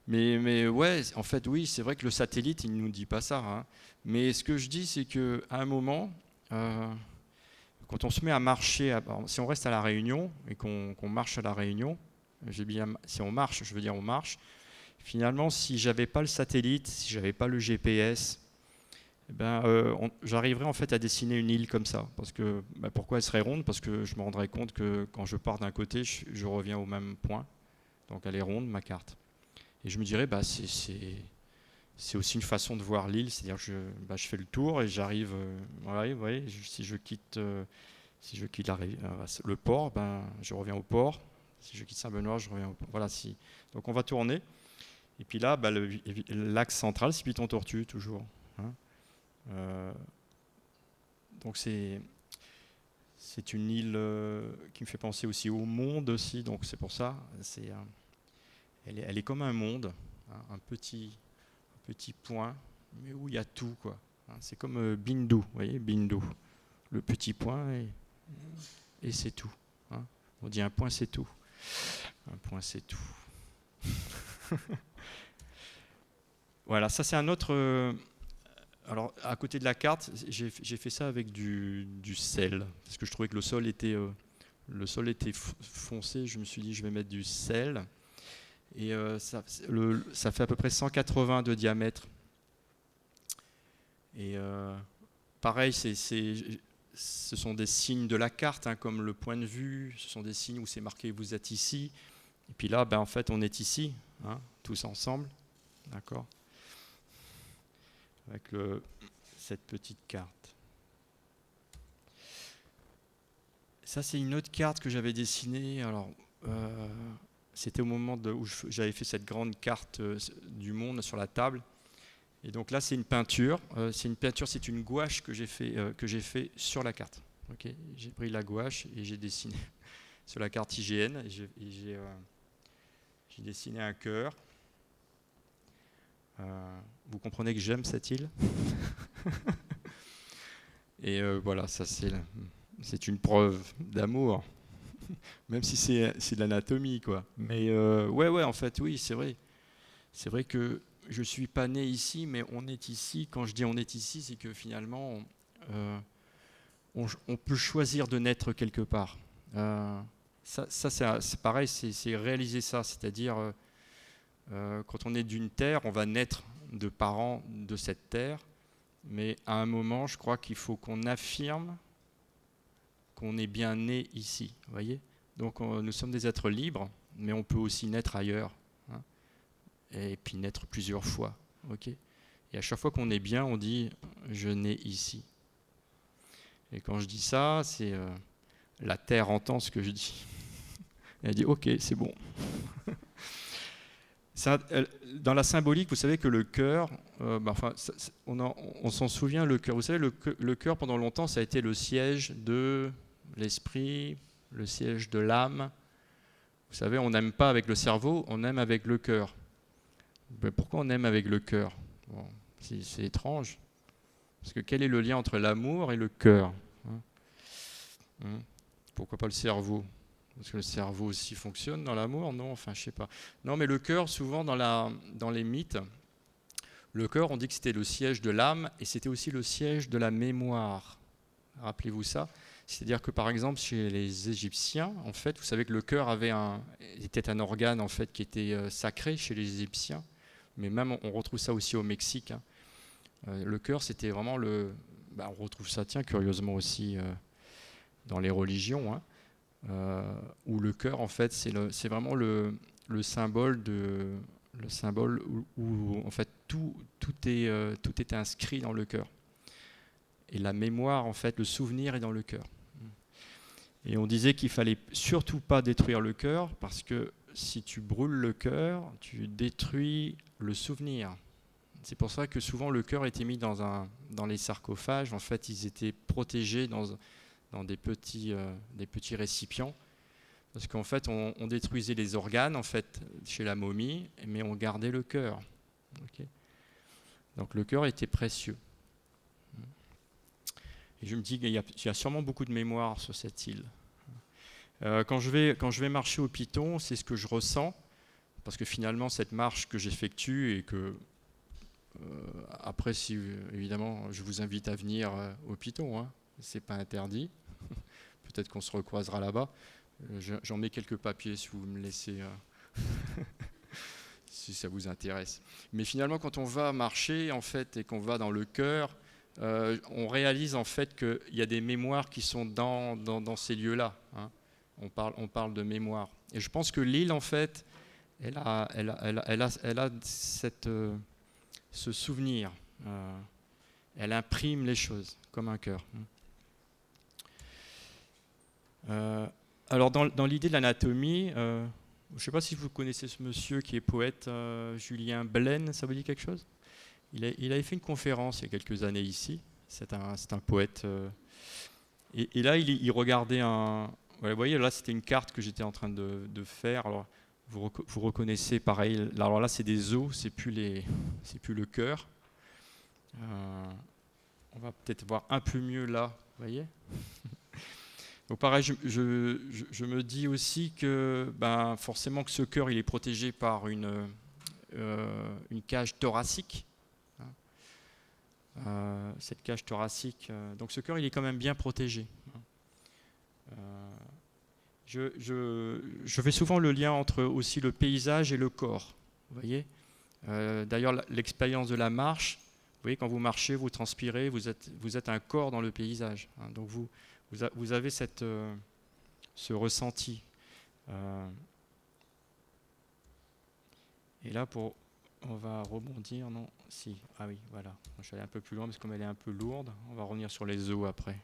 mais ouais, en fait, oui, c'est vrai que le satellite, il ne nous dit pas ça. Hein. Mais ce que je dis, c'est qu'à un moment, quand on se met à marcher, si on reste à La Réunion et qu'on marche à La Réunion, si on marche, je veux dire on marche, finalement, si j'avais pas le satellite, si j'avais pas le GPS, j'arriverais en fait à dessiner une île comme ça. Parce que, pourquoi elle serait ronde? Parce que je me rendrais compte que quand je pars d'un côté, je reviens au même point. Donc elle est ronde, ma carte. Et je me dirais, c'est aussi une façon de voir l'île, c'est-à-dire que je fais le tour et j'arrive, vous voyez, si je quitte le port, je reviens au port. Si je quitte Saint-Benoît, je reviens au port. Voilà, donc on va tourner. Et puis là, l'axe central, c'est Piton Tortue, toujours. Hein. Donc c'est une île qui me fait penser aussi au monde aussi, donc c'est pour ça, elle est comme un monde, hein, un petit point, mais où il y a tout, quoi. Hein, c'est comme Bindu, vous voyez, Bindu, le petit point et c'est tout. Hein. On dit un point, c'est tout. Un point, c'est tout. Voilà, ça c'est un autre. Alors, à côté de la carte, j'ai fait ça avec du sel, parce que je trouvais que le sol était foncé. Je me suis dit, je vais mettre du sel. Et ça fait à peu près 180 de diamètre. Et pareil, ce sont des signes de la carte, hein, comme le point de vue. Ce sont des signes où c'est marqué « vous êtes ici ». Et puis là, en fait, on est ici, hein, tous ensemble. D'accord ? Avec cette petite carte. Ça, c'est une autre carte que j'avais dessinée. Alors, c'était au moment où j'avais fait cette grande carte du monde sur la table. Et donc là, c'est une peinture. C'est une gouache que j'ai fait sur la carte. Okay, j'ai pris la gouache et j'ai dessiné sur la carte IGN. Et j'ai dessiné un cœur. Vous comprenez que j'aime cette île. Et voilà, ça c'est une preuve d'amour, même si c'est de l'anatomie, quoi. Mais ouais, en fait, oui, c'est vrai. C'est vrai que je suis pas né ici, mais on est ici. Quand je dis on est ici, c'est que finalement, on peut choisir de naître quelque part. Ça c'est pareil, c'est réaliser ça, c'est-à-dire quand on est d'une terre, on va naître de parents de cette terre, mais à un moment, je crois qu'il faut qu'on affirme qu'on est bien né ici, vous voyez. Donc nous sommes des êtres libres, mais on peut aussi naître ailleurs, hein, et puis naître plusieurs fois, ok. Et à chaque fois qu'on est bien, on dit je nais ici. Et quand je dis ça, c'est la terre entend ce que je dis. Elle dit ok, c'est bon. Ça, dans la symbolique, vous savez que le cœur, on s'en souvient, le cœur. Vous savez, le cœur, pendant longtemps, ça a été le siège de l'esprit, le siège de l'âme. Vous savez, on n'aime pas avec le cerveau, on aime avec le cœur. Mais pourquoi on aime avec le cœur? Bon, c'est étrange. Parce que quel est le lien entre l'amour et le cœur? Pourquoi pas le cerveau? Parce que le cerveau aussi fonctionne dans l'amour, non? Enfin, je sais pas. Non, mais le cœur, souvent dans les mythes, le cœur, on dit que c'était le siège de l'âme et c'était aussi le siège de la mémoire. Rappelez-vous ça. C'est-à-dire que par exemple, chez les Égyptiens, en fait, vous savez que le cœur était un organe en fait qui était sacré chez les Égyptiens. Mais même, on retrouve ça aussi au Mexique, hein. Le cœur, c'était vraiment on retrouve ça, tiens, curieusement aussi dans les religions, hein. Où le cœur, en fait, c'est vraiment le symbole où en fait tout est inscrit dans le cœur. Et la mémoire, en fait, le souvenir est dans le cœur. Et on disait qu'il fallait surtout pas détruire le cœur parce que si tu brûles le cœur, tu détruis le souvenir. C'est pour ça que souvent le cœur était mis dans les sarcophages. En fait, ils étaient protégés dans des petits récipients, parce qu'en fait on détruisait les organes en fait chez la momie, mais on gardait le cœur. Okay. Donc le cœur était précieux. Et je me dis qu'il y a sûrement beaucoup de mémoire sur cette île. Quand je vais marcher au Piton, c'est ce que je ressens, parce que finalement cette marche que j'effectue et que après, si évidemment je vous invite à venir au Piton, hein, c'est pas interdit. Peut-être qu'on se recroisera là-bas. J'en mets quelques papiers si vous me laissez, si ça vous intéresse. Mais finalement, quand on va marcher en fait et qu'on va dans le cœur, on réalise en fait qu'il y a des mémoires qui sont dans ces lieux-là, hein. On parle de mémoire. Et je pense que l'île en fait, elle a ce souvenir. Elle imprime les choses comme un cœur. Alors dans l'idée de l'anatomie, je ne sais pas si vous connaissez ce monsieur qui est poète, Julien Blaine, ça vous dit quelque chose? Il avait fait une conférence il y a quelques années ici, c'est un poète. Et là, il regardait ouais, vous voyez, là c'était une carte que j'étais en train de faire. Alors, vous reconnaissez pareil, alors là c'est des os, c'est plus le cœur. On va peut-être voir un peu mieux là, vous voyez. Donc pareil, je me dis aussi que forcément que ce cœur il est protégé par une cage thoracique. Cette cage thoracique, donc ce cœur il est quand même bien protégé. Je fais souvent le lien entre aussi le paysage et le corps. Vous voyez. D'ailleurs, l'expérience de la marche, vous voyez, quand vous marchez, vous transpirez, vous êtes un corps dans le paysage, hein. Donc vous avez ce ressenti. Et là, on va rebondir, non? Si, ah oui, voilà. Je suis allé un peu plus loin parce que comme elle est un peu lourde, on va revenir sur les os après.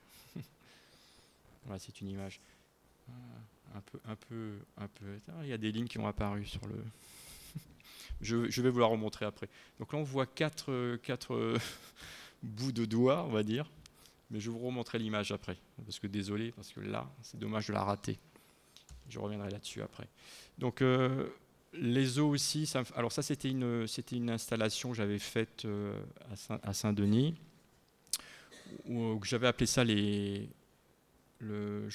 Voilà, c'est une image. Un peu. Il y a des lignes qui ont apparu sur le. Je vais vous la remontrer après. Donc là, on voit quatre bouts de doigts, on va dire. Mais je vais vous remontrer l'image après. Parce que là, c'est dommage de la rater. Je reviendrai là-dessus après. Donc, Les eaux aussi, alors ça c'était une installation que j'avais faite à Saint-Denis, où j'avais appelé ça je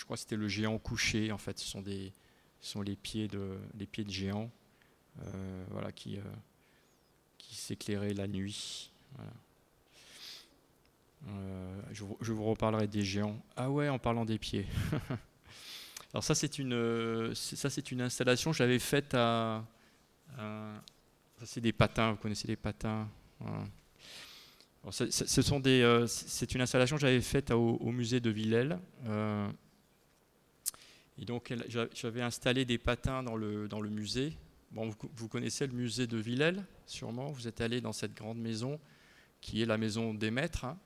crois que c'était le géant couché. En fait, ce sont les pieds de géants, voilà, qui s'éclairaient la nuit. Voilà. Je vous reparlerai des géants. Ah ouais, en parlant des pieds. Alors ça c'est une installation que j'avais faite ça c'est des patins. Vous connaissez les patins? Voilà. Alors, c'est une installation que j'avais faite au musée de Villèle. Et donc j'avais installé des patins dans le musée. Bon, vous connaissez le musée de Villèle, sûrement. Vous êtes allé dans cette grande maison qui est la maison des maîtres, hein.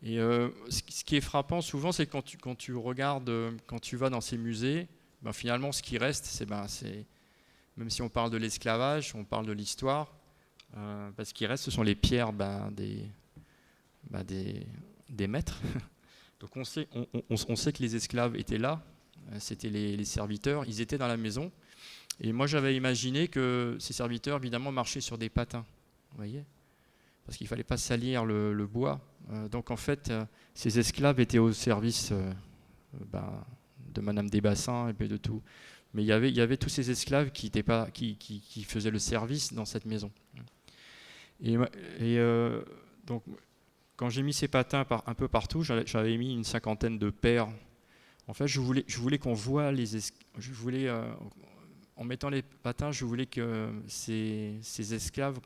Et ce qui est frappant souvent, c'est quand tu regardes, quand tu vas dans ces musées, ben, finalement ce qui reste, c'est même si on parle de l'esclavage, on parle de l'histoire, ce qui reste, ce sont les pierres des maîtres. Donc on sait que les esclaves étaient là, c'était les serviteurs, ils étaient dans la maison. Et moi j'avais imaginé que ces serviteurs évidemment marchaient sur des patins, vous voyez, parce qu'il ne fallait pas salir le bois. Donc en fait, ces esclaves étaient au service de Madame des Bassins et puis de tout. Mais il y avait tous ces esclaves qui faisaient le service dans cette maison. Et, donc, quand j'ai mis ces patins un peu partout, j'avais mis une cinquantaine de paires. En fait, je voulais qu'on voit en mettant les patins, je voulais que ces esclaves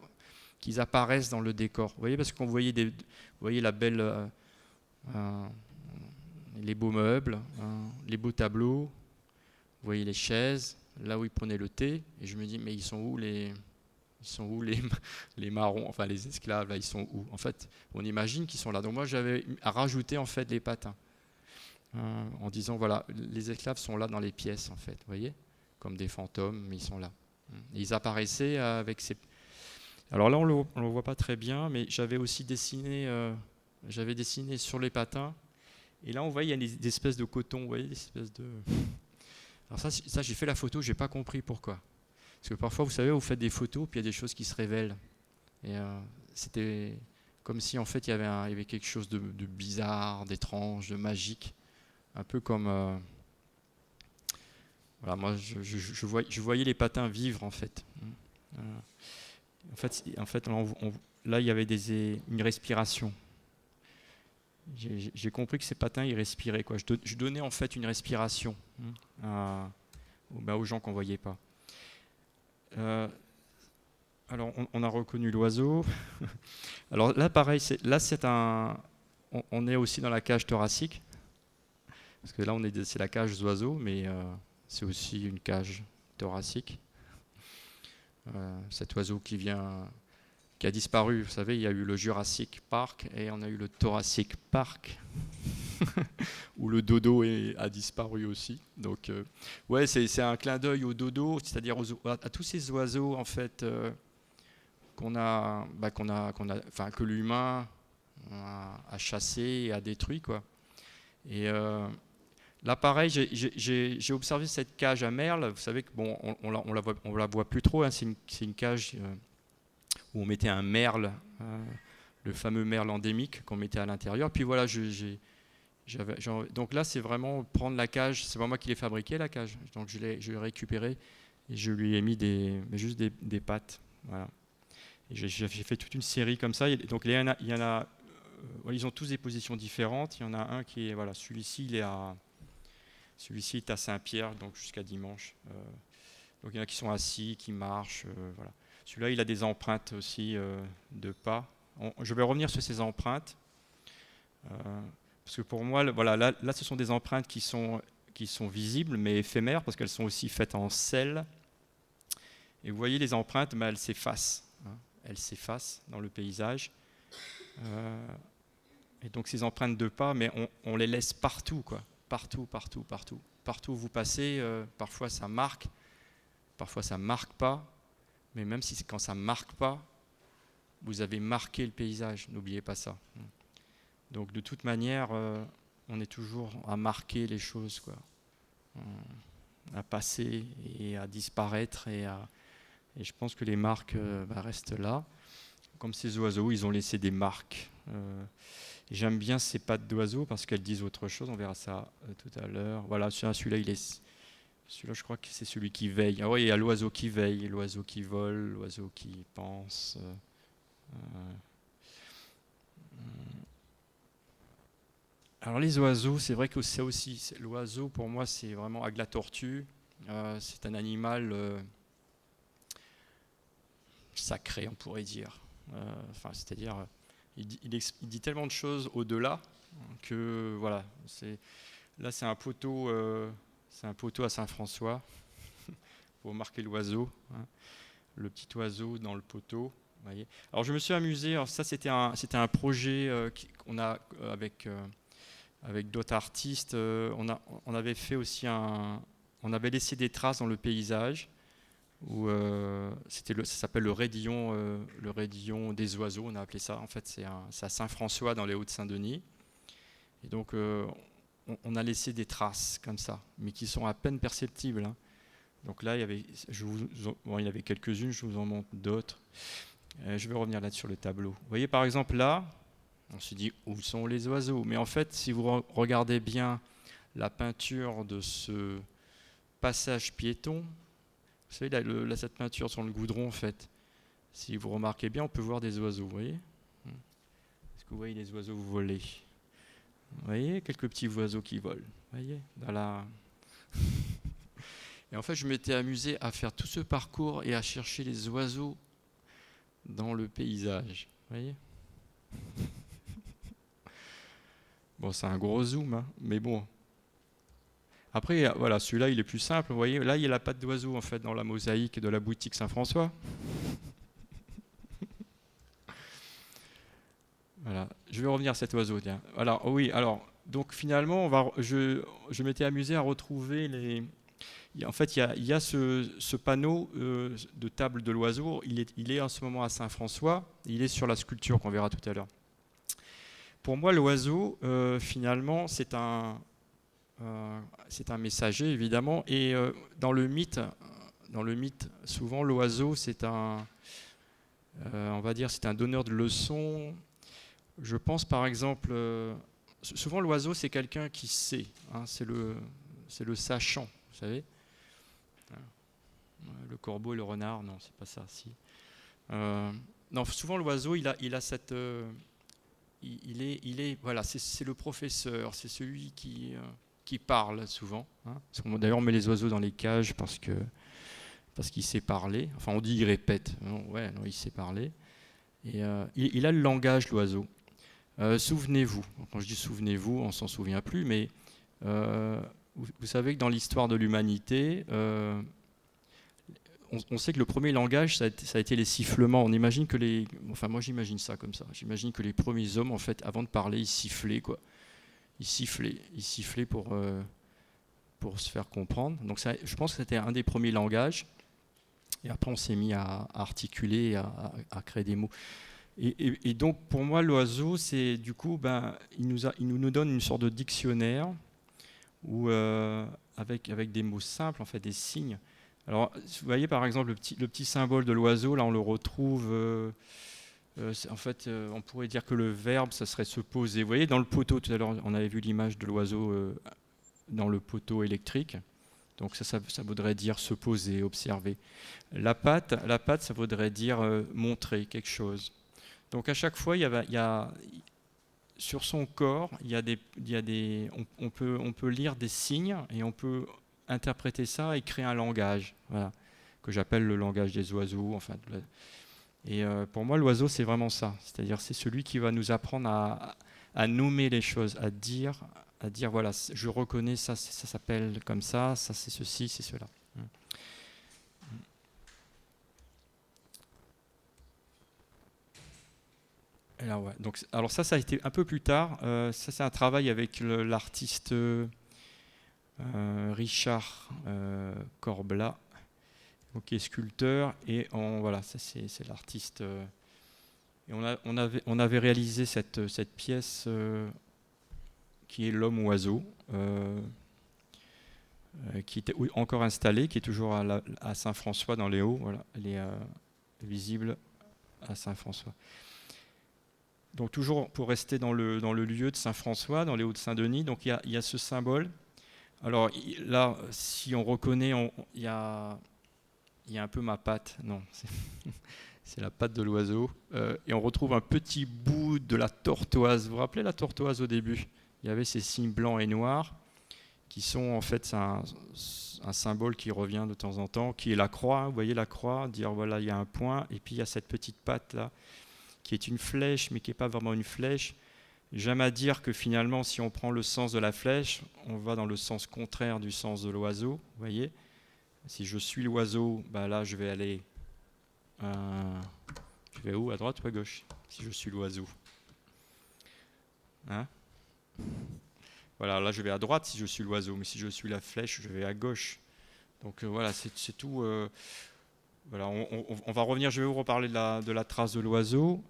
qu'ils apparaissent dans le décor. Vous voyez, parce qu'on voyait vous voyez la belle, les beaux meubles, les beaux tableaux, vous voyez les chaises, là où ils prenaient le thé, et je me dis, mais ils sont où les marrons, enfin les esclaves, là, ils sont où? En fait, on imagine qu'ils sont là. Donc moi, j'avais rajouté en fait les patins, en disant, voilà, les esclaves sont là dans les pièces, en fait, vous voyez, comme des fantômes, mais ils sont là. Et ils apparaissaient avec ces... Alors là, on le voit pas très bien, mais j'avais aussi dessiné sur les patins. Et là, on voit, il y a des espèces de coton, vous voyez, des espèces de... Alors ça j'ai fait la photo, j'ai pas compris pourquoi. Parce que parfois, vous savez, vous faites des photos, puis il y a des choses qui se révèlent. Et c'était comme si, en fait, il y avait quelque chose de bizarre, d'étrange, de magique. Un peu comme... voilà, moi, je voyais les patins vivre, en fait. En fait là, il y avait une respiration. J'ai compris que ces patins, ils respiraient, quoi. Je donnais en fait une respiration aux gens qu'on ne voyait pas. Alors, on a reconnu l'oiseau. Alors là, pareil, on est aussi dans la cage thoracique. Parce que là, c'est la cage des oiseaux, mais c'est aussi une cage thoracique. Cet oiseau qui a disparu. Vous savez, il y a eu le Jurassic Park et on a eu le Thoracic Park, où le dodo a disparu aussi. Donc, ouais, c'est un clin d'œil au dodo, c'est-à-dire à tous ces oiseaux en fait que l'humain a chassé et a détruit, quoi. Et là, pareil, j'ai observé cette cage à merles. Vous savez que bon, on la voit plus trop, hein. C'est une cage où on mettait un merle, le fameux merle endémique qu'on mettait à l'intérieur. Puis voilà, donc là, c'est vraiment prendre la cage. C'est pas moi qui l'ai fabriqué, la cage. Donc je l'ai récupéré et je lui ai mis juste des pattes. Voilà. Et j'ai fait toute une série comme ça. Donc il y en a ils ont tous des positions différentes. Il y en a un qui est, voilà, celui-ci est à Saint-Pierre, donc jusqu'à dimanche. Donc il y en a qui sont assis, qui marchent, voilà. Celui-là, il a des empreintes aussi de pas. Je vais revenir sur ces empreintes. Parce que pour moi, voilà, là, ce sont des empreintes qui sont visibles, mais éphémères, parce qu'elles sont aussi faites en sel. Et vous voyez, les empreintes, elles s'effacent. Hein. Elles s'effacent dans le paysage. Et donc ces empreintes de pas, mais on les laisse partout, quoi. Partout. Partout où vous passez, parfois ça marque, parfois ça marque pas. Mais même si quand ça ne marque pas, vous avez marqué le paysage, n'oubliez pas ça. Donc de toute manière, on est toujours à marquer les choses, quoi. À passer et à disparaître et Et je pense que les marques restent là. Comme ces oiseaux, ils ont laissé des marques. J'aime bien ces pattes d'oiseaux parce qu'elles disent autre chose. On verra ça tout à l'heure. Voilà, celui-là, celui-là, je crois que c'est celui qui veille. Ah oui, il y a l'oiseau qui veille, l'oiseau qui vole, l'oiseau qui pense. Alors les oiseaux, c'est vrai que ça aussi, l'oiseau pour moi c'est vraiment avec la tortue. C'est un animal sacré, on pourrait dire. C'est-à-dire, il dit tellement de choses au-delà que voilà. Là, c'est un poteau à Saint-François pour marquer l'oiseau, hein, le petit oiseau dans le poteau. Voyez. Alors, je me suis amusé. Alors, ça, c'était un projet qu'on a avec d'autres artistes. On avait fait aussi on avait laissé des traces dans le paysage. Où, ça s'appelle le raidillon des oiseaux, on a appelé ça. En fait, c'est à Saint-François dans les Hauts-de-Saint-Denis. Et donc, on a laissé des traces comme ça, mais qui sont à peine perceptibles. Hein. Donc là, il y avait quelques-unes, je vous en montre d'autres. Je vais revenir là sur le tableau. Vous voyez, par exemple, là, on se dit où sont les oiseaux? Mais en fait, si vous regardez bien la peinture de ce passage piéton, vous savez, là, cette peinture sur le goudron, en fait, si vous remarquez bien, on peut voir des oiseaux, vous voyez? Est-ce que vous voyez les oiseaux voler? Vous voyez, quelques petits oiseaux qui volent, vous voyez, Et en fait, je m'étais amusé à faire tout ce parcours et à chercher les oiseaux dans le paysage, vous voyez? Bon, c'est un gros zoom, hein, mais bon. Après, voilà, celui-là, il est plus simple, vous voyez, là, il y a la patte d'oiseau, en fait, dans la mosaïque de la boutique Saint-François. Voilà. Je vais revenir à cet oiseau. Tiens. Alors, oui, alors, donc finalement, je m'étais amusé à retrouver En fait, il y a ce panneau de table de l'oiseau. Il est en ce moment à Saint-François. Il est sur la sculpture qu'on verra tout à l'heure. Pour moi, l'oiseau, finalement, c'est un messager, évidemment. Et dans le mythe, souvent, l'oiseau, on va dire, c'est un donneur de leçons. Je pense par exemple, souvent l'oiseau c'est quelqu'un qui sait, hein, c'est le sachant, vous savez. Le corbeau et le renard, non, c'est pas ça. Si. Non, souvent l'oiseau il a cette, voilà, c'est le professeur, c'est celui qui parle souvent. Hein. D'ailleurs on met les oiseaux dans les cages parce qu'il sait parler. Enfin on dit il répète, non, ouais, non, il sait parler. Et il a le langage l'oiseau. Souvenez-vous, quand je dis souvenez-vous, on ne s'en souvient plus, mais vous savez que dans l'histoire de l'humanité, on sait que le premier langage, ça a été les sifflements. On imagine que enfin moi j'imagine ça comme ça, j'imagine que les premiers hommes, en fait, avant de parler, ils sifflaient, quoi. Ils sifflaient pour se faire comprendre. Donc ça, je pense que c'était un des premiers langages, et après on s'est mis à articuler, à créer des mots. Et donc pour moi l'oiseau c'est du coup il nous donne une sorte de dictionnaire où avec des mots simples en fait des signes. Alors vous voyez par exemple le petit symbole de l'oiseau là on le retrouve en fait on pourrait dire que le verbe ça serait se poser. Vous voyez dans le poteau tout à l'heure on avait vu l'image de l'oiseau dans le poteau électrique. Donc ça voudrait dire se poser, observer. La patte ça voudrait dire montrer quelque chose. Donc à chaque fois, sur son corps, on peut lire des signes et on peut interpréter ça et créer un langage, voilà, que j'appelle le langage des oiseaux. Enfin, et pour moi, l'oiseau, c'est vraiment ça. C'est-à-dire, c'est celui qui va nous apprendre à nommer les choses, à dire voilà, je reconnais ça, ça s'appelle comme ça c'est ceci, c'est cela. Alors, ouais. Alors ça a été un peu plus tard. Ça, c'est un travail avec l'artiste Richard Corblat, qui est sculpteur. Et voilà, ça c'est l'artiste. Et on avait réalisé cette pièce qui est l'homme-oiseau. qui était encore installée, qui est toujours à Saint-François dans les Hauts. Voilà, elle est visible à Saint-François. Donc toujours pour rester dans le lieu de Saint-François, dans les Hauts-de-Saint-Denis, donc il y a ce symbole. Alors là, si on reconnaît, il y a un peu ma patte, non, c'est la patte de l'oiseau, et on retrouve un petit bout de la tortoise. Vous vous rappelez la tortoise au début? Il y avait ces signes blancs et noirs, qui sont en fait un symbole qui revient de temps en temps, qui est la croix. Vous voyez la croix, dire voilà, il y a un point, et puis il y a cette petite patte là, qui est une flèche, mais qui n'est pas vraiment une flèche. J'aime à dire que finalement, si on prend le sens de la flèche, on va dans le sens contraire du sens de l'oiseau. Vous voyez, si je suis l'oiseau, bah là, je vais aller... je vais où? À droite ou à gauche? Si je suis l'oiseau. Hein? Voilà, là, je vais à droite si je suis l'oiseau, mais si je suis la flèche, je vais à gauche. Donc voilà, c'est tout... Voilà, on va revenir, je vais vous reparler de la trace de l'oiseau.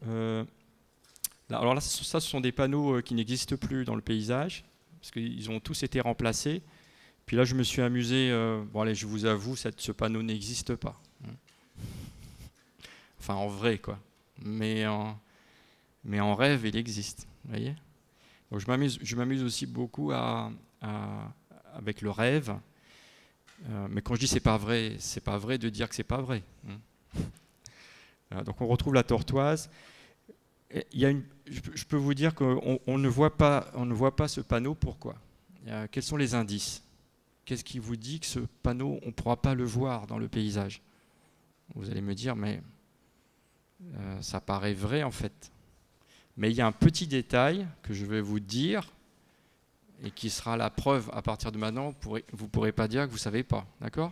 Alors là, ça, ce sont des panneaux qui n'existent plus dans le paysage, parce qu'ils ont tous été remplacés. Puis là, je me suis amusé, bon allez, je vous avoue, ce panneau n'existe pas. Enfin, en vrai, quoi. Mais en rêve, il existe, vous voyez. Donc je m'amuse aussi beaucoup avec le rêve. Mais quand je dis c'est pas vrai de dire que c'est pas vrai. Voilà, donc on retrouve la tortoise. Je peux vous dire qu'on ne voit pas ce panneau. Pourquoi? Quels sont les indices? Qu'est-ce qui vous dit que ce panneau, on ne pourra pas le voir dans le paysage? Vous allez me dire, mais ça paraît vrai en fait. Mais il y a un petit détail que je vais vous dire et qui sera la preuve à partir de maintenant. Vous ne pourrez pas dire que vous ne savez pas. D'accord?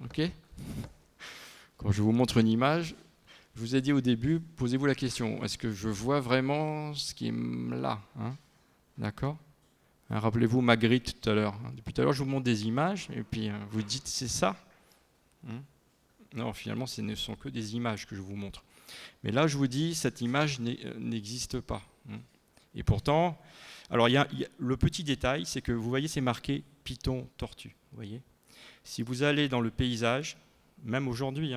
Ok? Quand je vous montre une image, je vous ai dit au début, posez-vous la question, est-ce que je vois vraiment ce qui est là, hein? D'accord? Rappelez-vous Magritte tout à l'heure. Depuis tout à l'heure, je vous montre des images et puis vous dites c'est ça. Non, finalement, ce ne sont que des images que je vous montre. Mais là, je vous dis, cette image n'existe pas. Et pourtant, alors le petit détail, c'est que vous voyez, c'est marqué python tortue. Vous voyez, si vous allez dans le paysage, même aujourd'hui,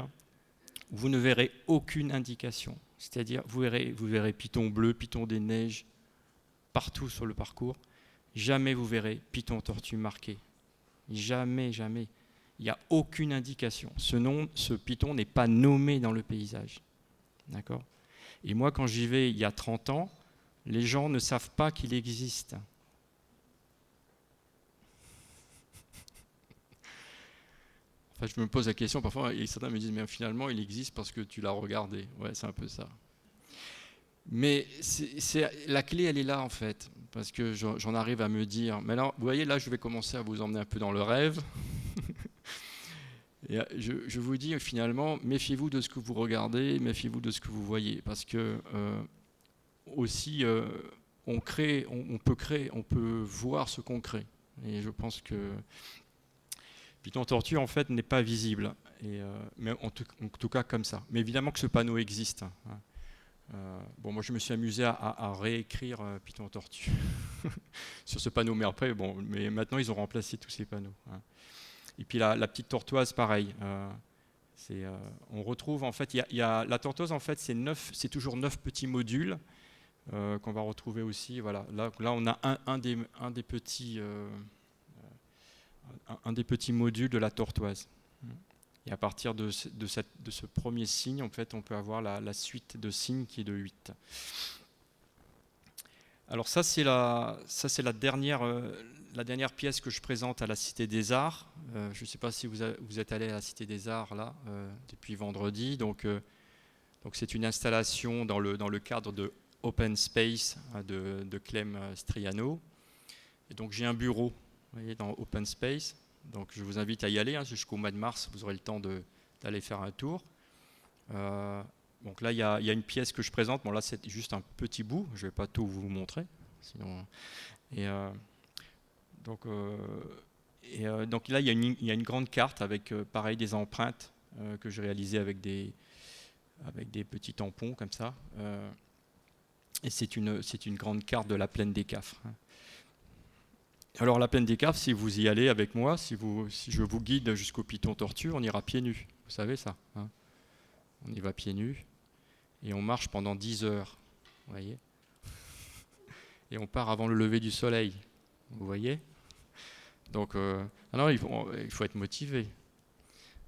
vous ne verrez aucune indication. C'est-à-dire, vous verrez python bleu, python des neiges, partout sur le parcours. Jamais vous verrez python tortue marqué. Jamais, jamais. Il n'y a aucune indication. Ce python n'est pas nommé dans le paysage. D'accord? Et moi, quand j'y vais il y a 30 ans, les gens ne savent pas qu'il existe. Enfin, je me pose la question parfois, et certains me disent, mais finalement, il existe parce que tu l'as regardé. Ouais, c'est un peu ça. Mais la clé, elle est là, en fait, parce que j'en arrive à me dire, mais alors, vous voyez, là, je vais commencer à vous emmener un peu dans le rêve. Et je vous dis, finalement, méfiez-vous de ce que vous regardez, méfiez-vous de ce que vous voyez, parce que aussi, on peut voir ce qu'on crée. Et je pense que Python tortue, en fait, n'est pas visible, mais en tout cas comme ça. Mais évidemment que ce panneau existe. Bon, moi, je me suis amusé à réécrire Python tortue sur ce panneau, mais après, mais maintenant, ils ont remplacé tous ces panneaux. Et puis la petite tortoise, pareil. On retrouve, en fait, la tortoise, en fait, c'est toujours 9 petits modules qu'on va retrouver aussi. Voilà. Là, on a un des petits modules de la tortoise. Et à partir de ce premier signe, en fait, on peut avoir la suite de signes qui est de 8. Alors ça, c'est la dernière pièce que je présente à la Cité des Arts. Je ne sais pas si vous êtes allé à la Cité des Arts là depuis vendredi. Donc c'est une installation dans le cadre de Open Space de Clem Striano. Et donc j'ai un bureau, vous voyez, dans Open Space. Donc je vous invite à y aller, jusqu'au mois de mars, vous aurez le temps d'aller faire un tour. Donc là, il y a une pièce que je présente. Bon, là, c'est juste un petit bout. Je ne vais pas tout vous montrer. Sinon, donc là, il y a une grande carte avec, pareil, des empreintes que j'ai réalisées avec des petits tampons comme ça. Et c'est une grande carte de la plaine des Cafres. Alors la plaine des Caves, si vous y allez avec moi, si je vous guide jusqu'au Piton Tortue, on ira pieds nus. Vous savez ça, hein? On y va pieds nus et on marche pendant 10 heures. Vous voyez? Et on part avant le lever du soleil. Vous voyez? Donc, non, il faut être motivé.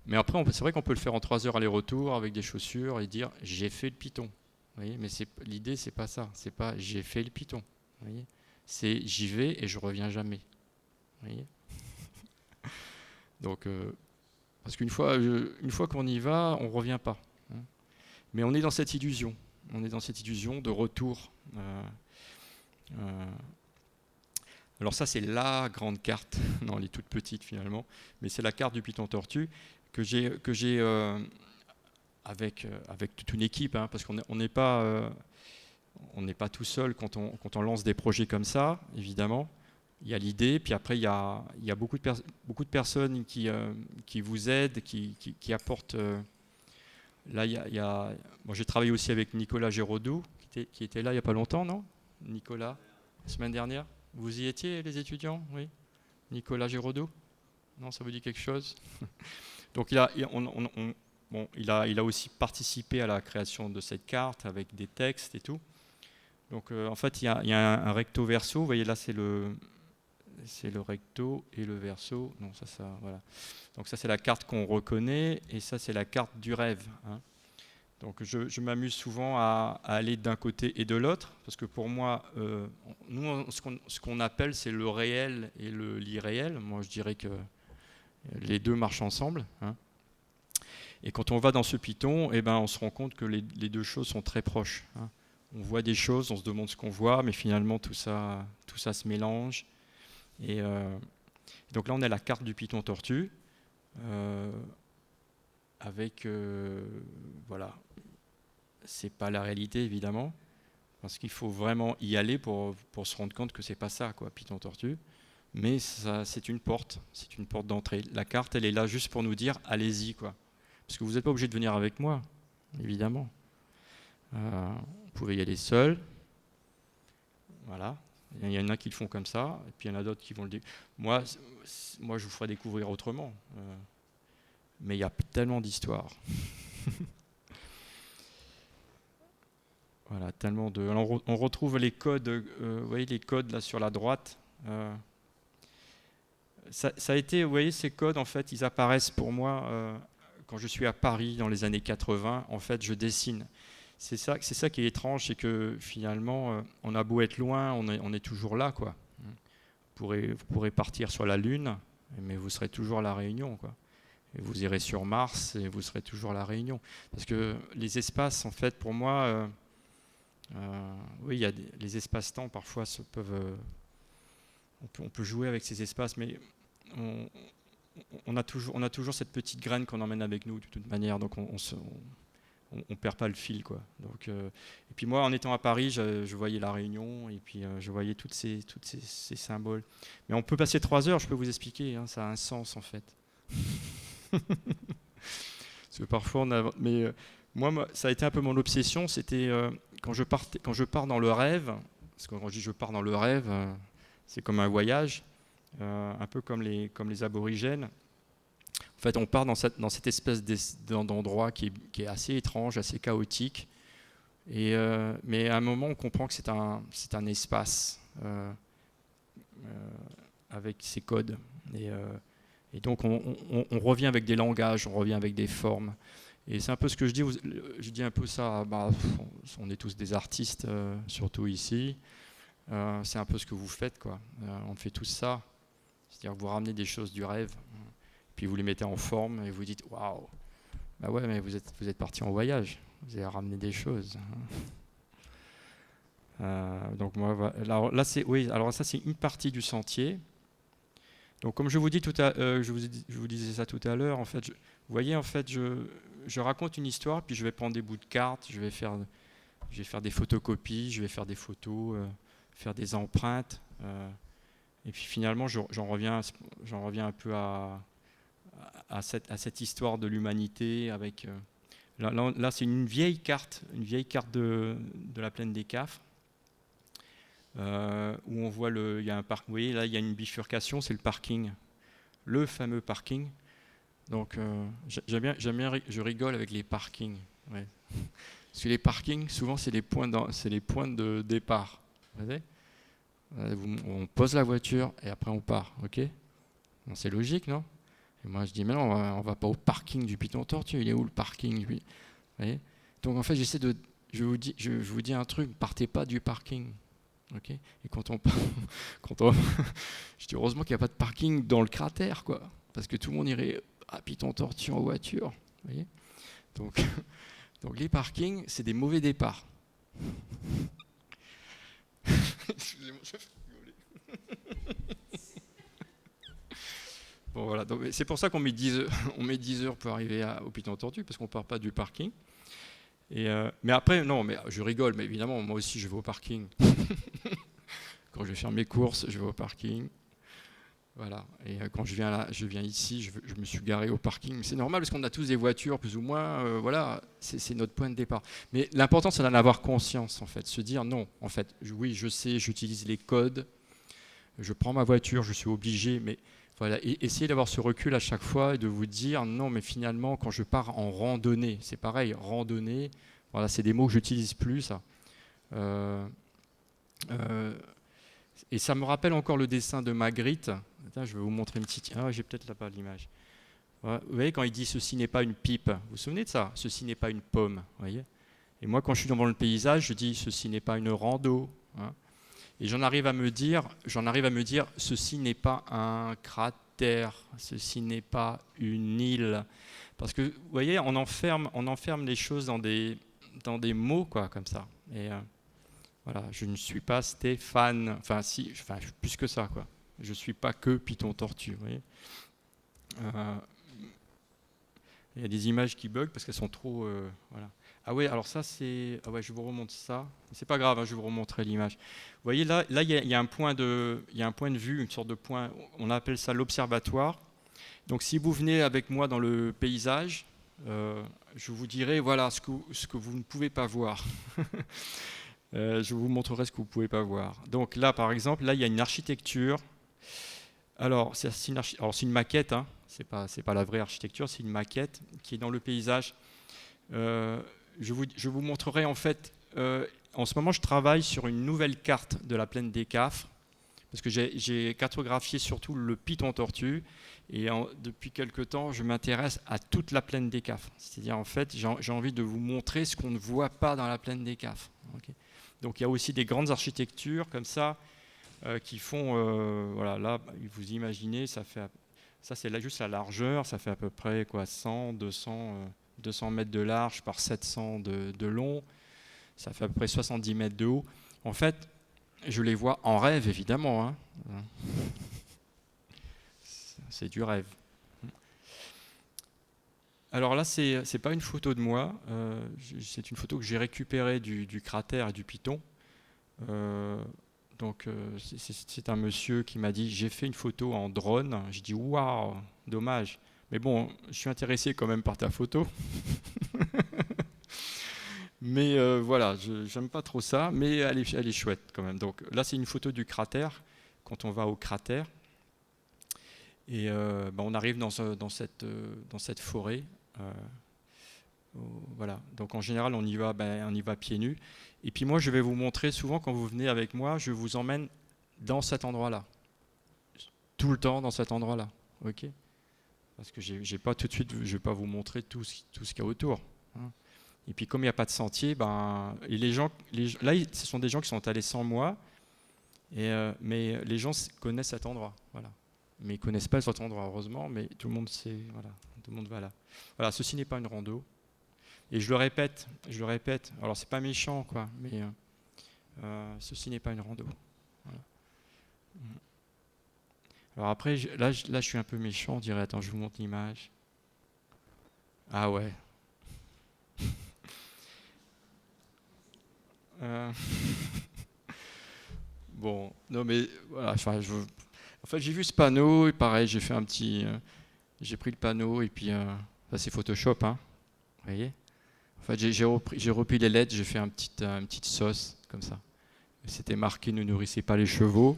Mais après, c'est vrai qu'on peut le faire en 3 heures aller-retour avec des chaussures et dire j'ai fait le Piton. Vous voyez? Mais l'idée, c'est pas ça. C'est pas j'ai fait le Piton. Vous voyez? C'est j'y vais et je reviens jamais. Vous voyez? Donc, parce qu'une fois, qu'on y va, on revient pas. Hein. Mais on est dans cette illusion. On est dans cette illusion de retour. Alors ça, c'est la grande carte. Non, elle est toute petite finalement. Mais c'est la carte du Piton Tortue que j'ai avec toute une équipe, hein, parce qu'on n'est pas tout seul quand on lance des projets comme ça, évidemment. Il y a l'idée, puis après il y a beaucoup de personnes qui vous aident, qui apportent. Là, moi, j'ai travaillé aussi avec Nicolas Géraudou, qui était là il n'y a pas longtemps, non? Nicolas, la semaine dernière. Vous y étiez, les étudiants? Oui. Nicolas Géraudou? Non, ça vous dit quelque chose? Donc il a aussi participé à la création de cette carte avec des textes et tout. Donc en fait, il y a un recto verso. Vous voyez là, c'est le recto et le verso. Non, ça, voilà. Donc ça, c'est la carte qu'on reconnaît et ça, c'est la carte du rêve. Hein. Donc je m'amuse souvent à aller d'un côté et de l'autre parce que pour moi, nous, ce qu'on appelle, c'est le réel et l'irréel. Moi, je dirais que les deux marchent ensemble. Hein. Et quand on va dans ce Piton, eh ben, on se rend compte que les deux choses sont très proches. Hein. On voit des choses, on se demande ce qu'on voit, mais finalement tout ça se mélange. Et donc là, on a la carte du Piton Tortue, avec, voilà, c'est pas la réalité évidemment, parce qu'il faut vraiment y aller pour se rendre compte que c'est pas ça, quoi, Piton Tortue. Mais ça, c'est une porte d'entrée. La carte, elle est là juste pour nous dire, allez-y, quoi. Parce que vous n'êtes pas obligé de venir avec moi, évidemment. Vous pouvez y aller seul. Voilà. Il y en a qui le font comme ça, et puis il y en a d'autres qui vont le dire. Moi, je vous ferai découvrir autrement. Mais il y a tellement d'histoires. Voilà, tellement de. Alors, on retrouve les codes. Vous voyez les codes là sur la droite. Ça a été, vous voyez, ces codes, en fait, ils apparaissent pour moi quand je suis à Paris dans les années 80. En fait, je dessine. C'est ça qui est étrange, c'est que finalement, on a beau être loin, on est toujours là, quoi. Vous pourrez partir sur la Lune, mais vous serez toujours à La Réunion, quoi. Et vous irez sur Mars et vous serez toujours à La Réunion. Parce que les espaces, en fait, pour moi, oui, il y a les espaces-temps parfois peuvent. On peut jouer avec ces espaces, mais on a toujours cette petite graine qu'on emmène avec nous de toute manière, donc on perd pas le fil, quoi. Donc, et puis moi, en étant à Paris, je voyais La Réunion et puis je voyais tous ces symboles. Mais on peut passer 3 heures, je peux vous expliquer, hein, ça a un sens en fait. Parce que parfois mais moi, ça a été un peu mon obsession, c'était quand je pars dans le rêve, parce que quand je dis je pars dans le rêve, c'est comme un voyage, un peu comme les aborigènes. En fait, on part dans cette espèce d'endroit qui est assez étrange, assez chaotique, mais à un moment, on comprend que c'est un espace avec ses codes. Et donc, on revient avec des langages, on revient avec des formes. Et c'est un peu ce que je dis. Je dis un peu ça. On est tous des artistes, surtout ici. C'est un peu ce que vous faites, quoi. On fait tous ça. C'est-à-dire que vous ramenez des choses du rêve, puis vous les mettez en forme et vous dites waouh. Bah ouais, mais vous êtes parti en voyage. Vous avez ramené des choses. Donc moi, alors là alors ça c'est une partie du sentier. Donc comme je vous disais ça tout à l'heure, en fait, vous voyez, en fait, je raconte une histoire, puis je vais prendre des bouts de cartes, je vais faire des photocopies, je vais faire des photos, faire des empreintes, et puis finalement, j'en reviens un peu à cette histoire de l'humanité. Avec là c'est une vieille carte de la plaine des Cafres. où on voit il y a un parc. Vous voyez, là, il y a une bifurcation, c'est le parking, le fameux parking. Donc, j'aime bien, je rigole avec les parkings. Ouais. Parce que les parkings, souvent, c'est les points de départ. Vous voyez, on pose la voiture et après on part. Ok, bon, c'est logique, non? Et moi, je dis, mais non, on va pas au parking du Python Tortue. Il est où le parking, lui? Vous voyez, donc, en fait, je vous dis un truc, partez pas du parking. Okay, et quand on je dis heureusement qu'il n'y a pas de parking dans le cratère, quoi, parce que tout le monde irait à Python Tortue en voiture. Vous voyez, donc, donc les parkings, c'est des mauvais départs. Excusez-moi, je fais rigoler. Bon, voilà, donc, c'est pour ça qu'on met 10 heures, on met 10 heures pour arriver au Python Tortue, parce qu'on ne part pas du parking. Mais après, non, mais je rigole, mais évidemment, moi aussi, je vais au parking. Quand je vais faire mes courses, je vais au parking. Voilà. Et quand je viens ici, je me suis garé au parking. C'est normal parce qu'on a tous des voitures, plus ou moins. Voilà, c'est notre point de départ. Mais l'important, c'est d'en avoir conscience, en fait. Se dire non, en fait, oui, je sais, j'utilise les codes. Je prends ma voiture, je suis obligé, mais voilà. Et essayez d'avoir ce recul à chaque fois et de vous dire non, mais finalement, quand je pars en randonnée, c'est pareil, randonnée. Voilà, c'est des mots que j'utilise plus, ça. Et ça me rappelle encore le dessin de Magritte. Attends, je vais vous montrer une petite. Ah, j'ai peut-être là-bas l'image. Ouais, vous voyez, quand il dit ceci n'est pas une pipe, vous vous souvenez de ça? Ceci n'est pas une pomme. Vous voyez, et moi, quand je suis devant le paysage, je dis ceci n'est pas une rando. Hein. Et j'en arrive à me dire, ceci n'est pas un cratère, ceci n'est pas une île. Parce que vous voyez, on enferme les choses dans des mots, quoi, comme ça. Et voilà, je ne suis pas Stéphane, plus que ça, quoi. Je ne suis pas que Python Tortue, vous voyez. Il y a des images qui bug parce qu'elles sont trop, voilà. Ah ouais, alors ça c'est, ah ouais, je vous remonte ça. C'est pas grave, hein, je vais vous remontrer l'image. Vous voyez là, il y a un point de vue, une sorte de point. On appelle ça l'observatoire. Donc si vous venez avec moi dans le paysage, je vous dirai voilà ce que vous ne pouvez pas voir. Je vous montrerai ce que vous ne pouvez pas voir. Donc là, par exemple, là, il y a une architecture. Alors, c'est une maquette, hein. C'est pas la vraie architecture, c'est une maquette qui est dans le paysage. Je vous montrerai en fait. En ce moment, je travaille sur une nouvelle carte de la plaine des Cafres, parce que j'ai cartographié surtout le Python Tortue, et depuis quelque temps, je m'intéresse à toute la plaine des Cafres. C'est-à-dire, en fait, j'ai envie de vous montrer ce qu'on ne voit pas dans la plaine des Cafres. Okay. Donc il y a aussi des grandes architectures comme ça qui font, voilà, là, vous imaginez, ça c'est là juste la largeur, ça fait à peu près quoi, 100, 200 mètres de large par 700 de long, ça fait à peu près 70 mètres de haut. En fait, je les vois en rêve, évidemment. Hein. C'est du rêve. Alors là, c'est pas une photo de moi, c'est une photo que j'ai récupérée du cratère et du Python. Donc c'est un monsieur qui m'a dit j'ai fait une photo en drone. J'ai dit waouh, dommage. Mais bon, je suis intéressé quand même par ta photo. Mais voilà, j'aime pas trop ça, mais elle est chouette quand même. Donc là, c'est une photo du cratère quand on va au cratère. Et on arrive dans cette forêt. Voilà. Donc en général, on y va pieds nus. Et puis moi, je vais vous montrer souvent quand vous venez avec moi, je vous emmène dans cet endroit-là, tout le temps dans cet endroit-là, ok? Parce que j'ai pas tout de suite, je vais pas vous montrer tout ce qu'il y a autour. Hein. Et puis comme il n'y a pas de sentier, et là, ce sont des gens qui sont allés sans moi, mais les gens connaissent cet endroit, voilà. Mais ils connaissent pas cet endroit, heureusement, mais tout le monde sait, voilà, tout le monde va là. Voilà, ceci n'est pas une rando. Et je le répète, alors c'est pas méchant, quoi, mais ceci n'est pas une rando. Voilà. Alors après, là, je suis un peu méchant, on dirait, attends, je vous montre l'image. Ah ouais. Bon, non mais voilà, en fait j'ai vu ce panneau et pareil, j'ai fait j'ai pris le panneau et puis ça c'est Photoshop, hein, vous voyez. En fait j'ai repris les lettres, j'ai fait une petite sauce comme ça. C'était marqué « Ne nourrissez pas les chevaux ».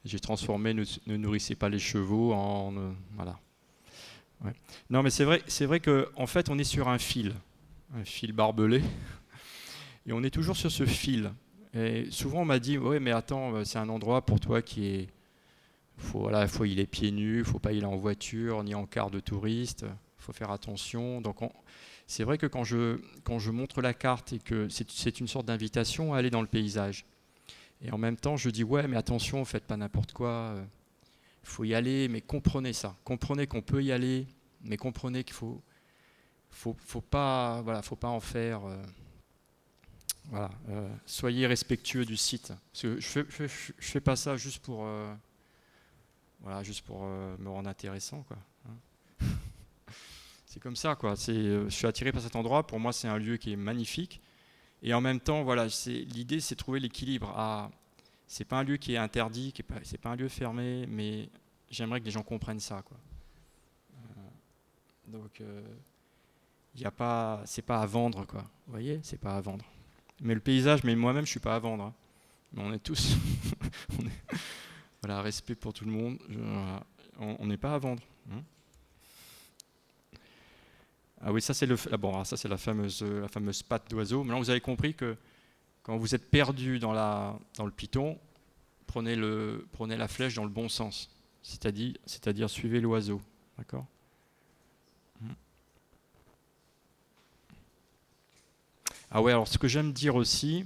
J'ai transformé « Ne nourrissez pas les chevaux » en... voilà. Ouais. Non, mais c'est vrai qu'en fait, on est sur un fil barbelé, et on est toujours sur ce fil. Et souvent, on m'a dit « Ouais, mais attends, c'est un endroit pour toi qui est... faut y aller pieds nus, faut pas y aller en voiture, ni en car de touriste, faut faire attention. » Donc, c'est vrai que quand je montre la carte et que c'est une sorte d'invitation à aller dans le paysage. Et en même temps, je dis ouais, mais attention, faites pas n'importe quoi. Il faut y aller, mais comprenez ça. Comprenez qu'on peut y aller, mais comprenez qu'il faut pas, voilà, faut pas en faire. Voilà, soyez respectueux du site. Parce que je fais pas ça juste pour, voilà, juste pour me rendre intéressant, quoi. C'est comme ça, quoi. Je suis attiré par cet endroit. Pour moi, c'est un lieu qui est magnifique. Et en même temps, voilà, l'idée, c'est de trouver l'équilibre. C'est pas un lieu qui est interdit, c'est pas un lieu fermé, mais j'aimerais que les gens comprennent ça, quoi. Donc, c'est pas à vendre, quoi. Vous voyez, c'est pas à vendre. Mais le paysage, mais moi-même, je suis pas à vendre, hein. Mais on est tous, voilà, respect pour tout le monde. On n'est pas à vendre, hein. Ah oui, ça c'est ça c'est la fameuse patte d'oiseau. Maintenant, vous avez compris que quand vous êtes perdu dans le Python, prenez la flèche dans le bon sens, c'est-à-dire suivez l'oiseau, d'accord ? Ah ouais, alors ce que j'aime dire aussi,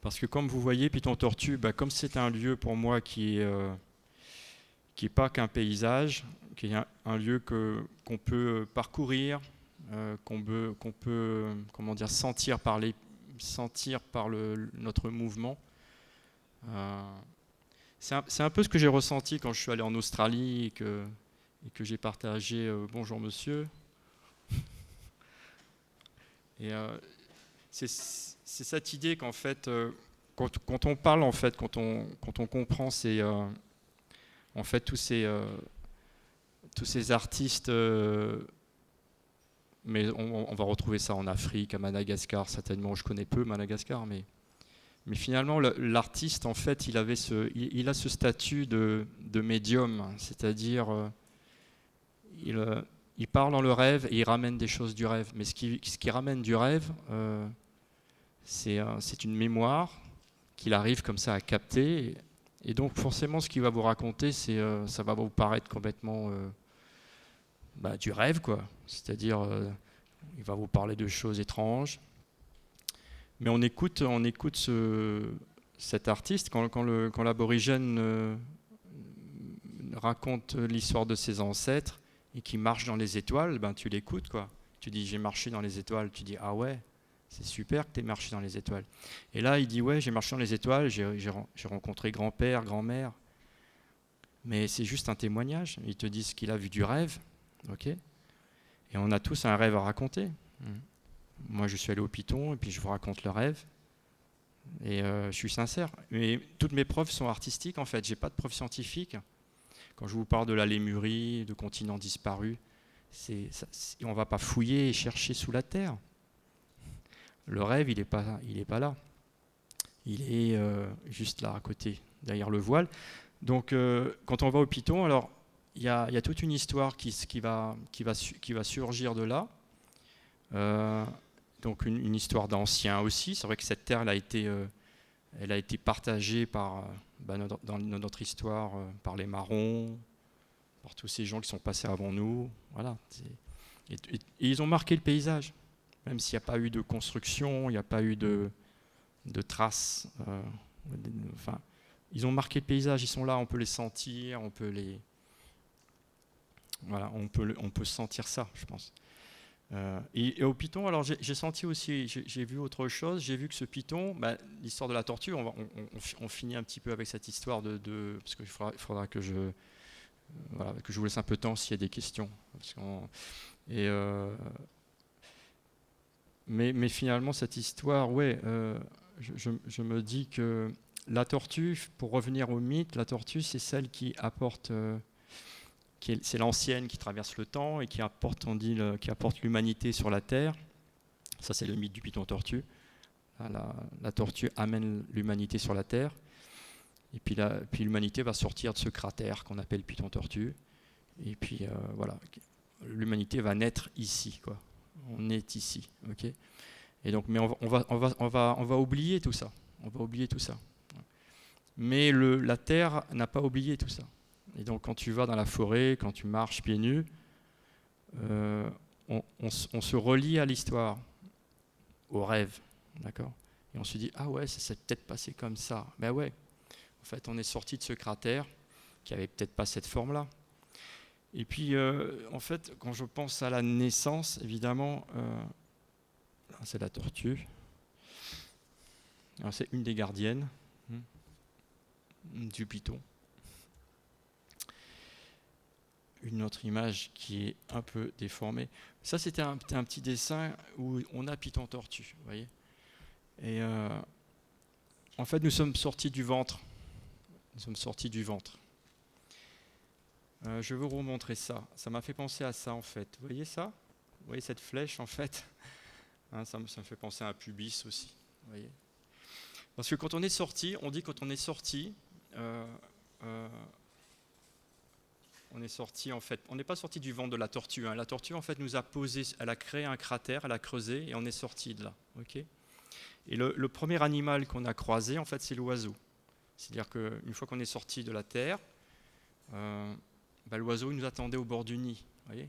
parce que comme vous voyez, Python Tortue, comme c'est un lieu pour moi qui est pas qu'un paysage, qui est un lieu qu'on peut parcourir, qu'on peut comment dire, sentir par notre mouvement. C'est un peu ce que j'ai ressenti quand je suis allé en Australie et que j'ai partagé bonjour monsieur. Et c'est cette idée qu'en fait, quand on parle, en fait, quand on comprend en fait tous ces artistes, mais on va retrouver ça en Afrique, à Madagascar certainement. Je connais peu Madagascar, mais finalement l'artiste, en fait, il a ce statut de médium, c'est-à-dire il part dans le rêve et il ramène des choses du rêve. Mais ce qui ramène du rêve, c'est une mémoire qu'il arrive comme ça à capter. Et donc forcément, ce qu'il va vous raconter, ça va vous paraître complètement du rêve, quoi. C'est-à-dire, il va vous parler de choses étranges. Mais on écoute cet artiste quand l'aborigène raconte l'histoire de ses ancêtres et qui marche dans les étoiles, tu l'écoutes, quoi. Tu dis j'ai marché dans les étoiles, tu dis ah ouais, c'est super que tu aies marché dans les étoiles. Et là il dit ouais, j'ai marché dans les étoiles, j'ai rencontré grand-père, grand-mère. Mais c'est juste un témoignage, il te dit ce qu'il a vu du rêve, ok. Et on a tous un rêve à raconter. Moi je suis allé au Python et puis je vous raconte le rêve. Et je suis sincère. Mais toutes mes preuves sont artistiques en fait, j'ai pas de preuves scientifiques. Quand je vous parle de la Lémurie, de continents disparus, on ne va pas fouiller et chercher sous la terre. Le rêve, il n'est pas là. Il est juste là, à côté, derrière le voile. Donc, quand on va au Python, alors il y a toute une histoire qui va surgir de là. Donc, une histoire d'anciens aussi. C'est vrai que cette terre, elle a été partagée dans notre histoire par les Marrons, par tous ces gens qui sont passés avant nous. Voilà. Et ils ont marqué le paysage, même s'il n'y a pas eu de construction, il n'y a pas eu de traces. Enfin, ils ont marqué le paysage, ils sont là, on peut les sentir, on peut sentir ça, je pense. Et au Python, alors j'ai senti aussi, j'ai vu autre chose. J'ai vu que ce Python, l'histoire de la tortue, on finit un petit peu avec cette histoire parce qu'il faudra que je vous laisse un peu de temps s'il y a des questions. Mais finalement, cette histoire, ouais, je me dis que la tortue, pour revenir au mythe, la tortue, c'est celle qui apporte. C'est l'ancienne qui traverse le temps et qui apporte l'humanité sur la Terre. Ça, c'est le mythe du Python tortue. la tortue amène l'humanité sur la Terre. Et puis l'humanité va sortir de ce cratère qu'on appelle Python Tortue. Et puis voilà, l'humanité va naître ici, quoi. On est ici, ok. Et donc, mais on va oublier tout ça. On va oublier tout ça. Mais la Terre n'a pas oublié tout ça. Et donc, quand tu vas dans la forêt, quand tu marches pieds nus, on se relie à l'histoire, au rêve, d'accord. Et on se dit, ah ouais, ça s'est peut-être passé comme ça. Ben ouais. En fait, on est sorti de ce cratère qui avait peut-être pas cette forme-là. Et puis, en fait, quand je pense à la naissance, évidemment, c'est la tortue. Alors, c'est une des gardiennes du python. Une autre image qui est un peu déformée. Ça, c'était un petit dessin où on a Python Tortue, vous voyez. Et en fait, nous sommes sortis du ventre. Nous sommes sortis du ventre. Je vais vous remontrer ça. Ça m'a fait penser à ça, en fait. Vous voyez ça? Vous voyez cette flèche, en fait, hein, ça me fait penser à un pubis aussi. Vous voyez, parce que quand on est sorti, on dit quand on est sorti, on est sorti, en fait, on n'est pas sorti du ventre de la tortue. Hein. La tortue, en fait, nous a posé, elle a créé un cratère, elle a creusé et on est sorti de là. Okay, et le premier animal qu'on a croisé, en fait, c'est l'oiseau. C'est-à-dire qu'une fois qu'on est sorti de la terre, l'oiseau nous attendait au bord du nid. Vous voyez,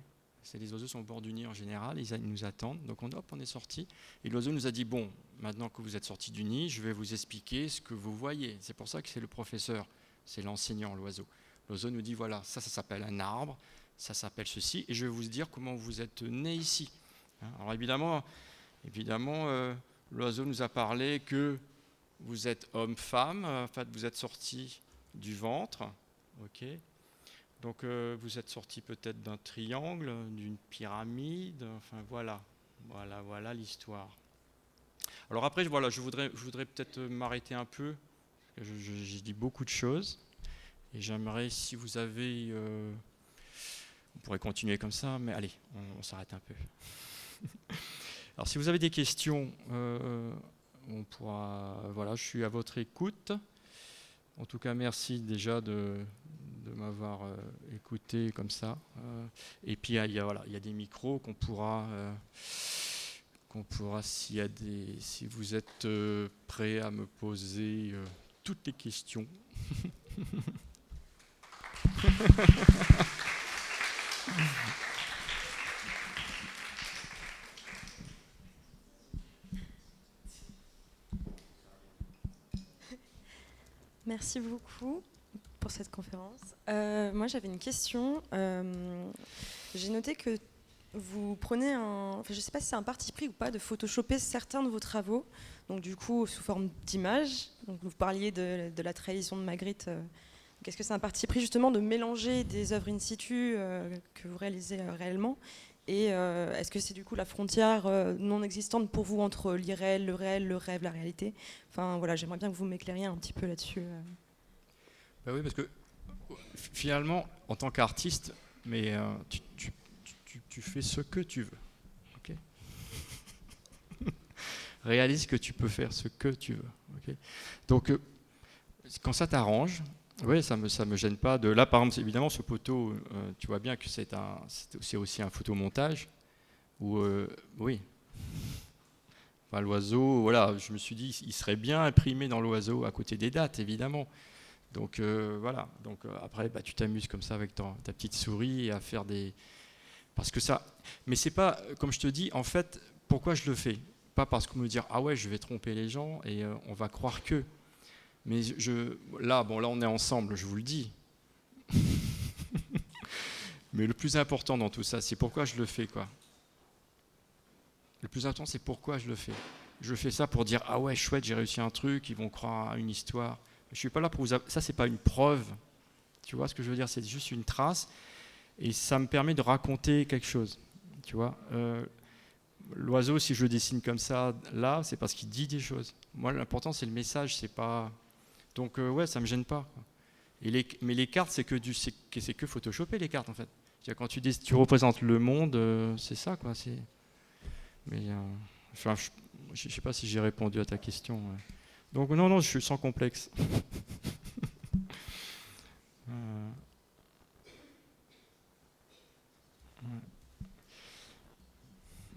les oiseaux sont au bord du nid en général, ils nous attendent. Donc on est sorti. Et l'oiseau nous a dit, bon, maintenant que vous êtes sorti du nid, je vais vous expliquer ce que vous voyez. C'est pour ça que c'est le professeur, c'est l'enseignant, l'oiseau. L'oiseau nous dit, voilà, ça s'appelle un arbre, ça s'appelle ceci, et je vais vous dire comment vous êtes né ici. Alors évidemment, l'oiseau nous a parlé que vous êtes homme-femme, en fait, vous êtes sorti du ventre, ok. Donc vous êtes sorti peut-être d'un triangle, d'une pyramide, enfin voilà l'histoire. Alors après, voilà, je voudrais peut-être m'arrêter un peu, parce que j'ai dit beaucoup de choses. Et j'aimerais, si vous avez... on pourrait continuer comme ça, mais allez, on s'arrête un peu. Alors si vous avez des questions, on pourra... Voilà, je suis à votre écoute. En tout cas, merci déjà de m'avoir écouté comme ça. Et puis, il y a des micros qu'on pourra si vous êtes prêts à me poser toutes les questions. Merci beaucoup pour cette conférence. Moi, j'avais une question. J'ai noté que vous prenez je ne sais pas si c'est un parti pris ou pas, de photoshopper certains de vos travaux, donc du coup sous forme d'images. Donc vous parliez de la trahison de Magritte. Est-ce que c'est un parti pris justement de mélanger des œuvres in situ que vous réalisez réellement, et est-ce que c'est du coup la frontière non existante pour vous entre l'irréel, le réel, le rêve, la réalité? Enfin voilà, j'aimerais bien que vous m'éclairiez un petit peu là-dessus. Ben oui, parce que finalement, en tant qu'artiste, mais tu fais ce que tu veux. Okay. Réalise que tu peux faire ce que tu veux. Okay. Donc, quand ça t'arrange, oui, ça me gêne pas. Là, par exemple, évidemment, ce poteau, tu vois bien que c'est aussi un photomontage. Où, oui. Enfin, l'oiseau, voilà, je me suis dit, il serait bien imprimé dans l'oiseau à côté des dates, évidemment. Donc voilà. Donc après, tu t'amuses comme ça avec ta petite souris à faire des. Parce que ça. Mais c'est pas, comme je te dis, en fait, pourquoi je le fais? Pas parce qu'on me dit ah ouais, je vais tromper les gens et on va croire que. Mais là, on est ensemble, je vous le dis. Mais le plus important dans tout ça, c'est pourquoi je le fais, quoi. Le plus important, c'est pourquoi je le fais. Je fais ça pour dire ah ouais, chouette, j'ai réussi un truc, ils vont croire à une histoire. Je suis pas là pour vous. Ça, c'est pas une preuve. Tu vois ce que je veux dire? C'est juste une trace, et ça me permet de raconter quelque chose. Tu vois. L'oiseau, si je le dessine comme ça, là, c'est parce qu'il dit des choses. Moi, l'important, c'est le message, c'est pas. Donc ouais, ça me gêne pas. Mais les cartes, c'est que photoshopper les cartes en fait. Quand tu représentes le monde, c'est ça quoi. Mais enfin, je ne sais pas si j'ai répondu à ta question. Ouais. Donc non, je suis sans complexe.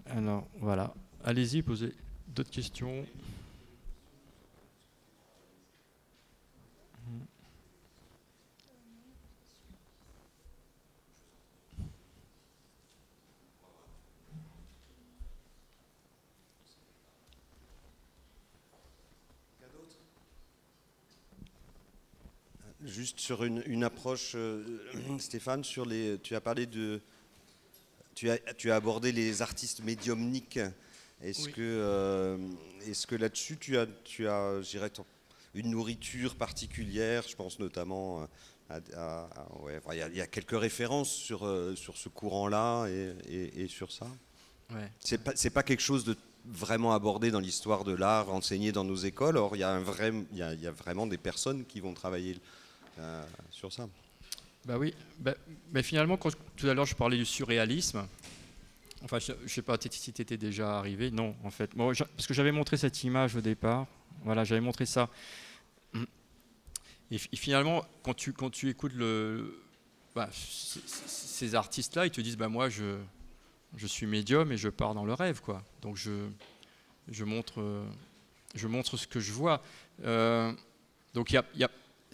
Alors, voilà. Allez-y, posez d'autres questions. Juste sur une approche, Stéphane, tu as parlé de, tu as abordé les artistes médiumniques. Est-ce Oui. que là-dessus je dirais, une nourriture particulière? Je pense notamment ouais, il y a quelques références sur ce courant-là et sur ça. Ouais. C'est pas quelque chose de vraiment abordé dans l'histoire de l'art, enseigné dans nos écoles. Or, il y a vraiment des personnes qui vont travailler sur ça. Bah oui, mais finalement, tout à l'heure je parlais du surréalisme, enfin je ne sais pas si tu étais déjà arrivé, non en fait, moi, parce que j'avais montré cette image au départ, voilà, j'avais montré ça. Et finalement, quand tu écoutes ces artistes-là, ils te disent, moi je suis médium et je pars dans le rêve, quoi. Donc je montre ce que je vois. Donc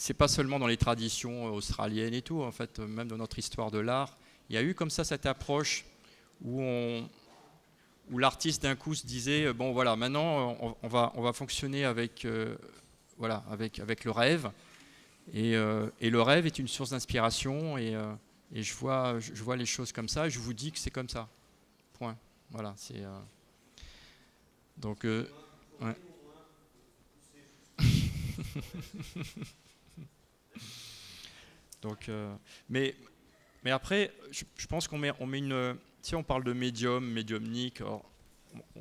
c'est pas seulement dans les traditions australiennes et tout, en fait, même dans notre histoire de l'art, il y a eu comme ça cette approche où l'artiste d'un coup se disait bon voilà, maintenant on va fonctionner avec avec le rêve et le rêve est une source d'inspiration et je vois les choses comme ça et je vous dis que c'est comme ça. Point. Voilà, c'est donc ouais. Donc, mais après, je pense qu'on met une. Si on parle de médium, médiumnique,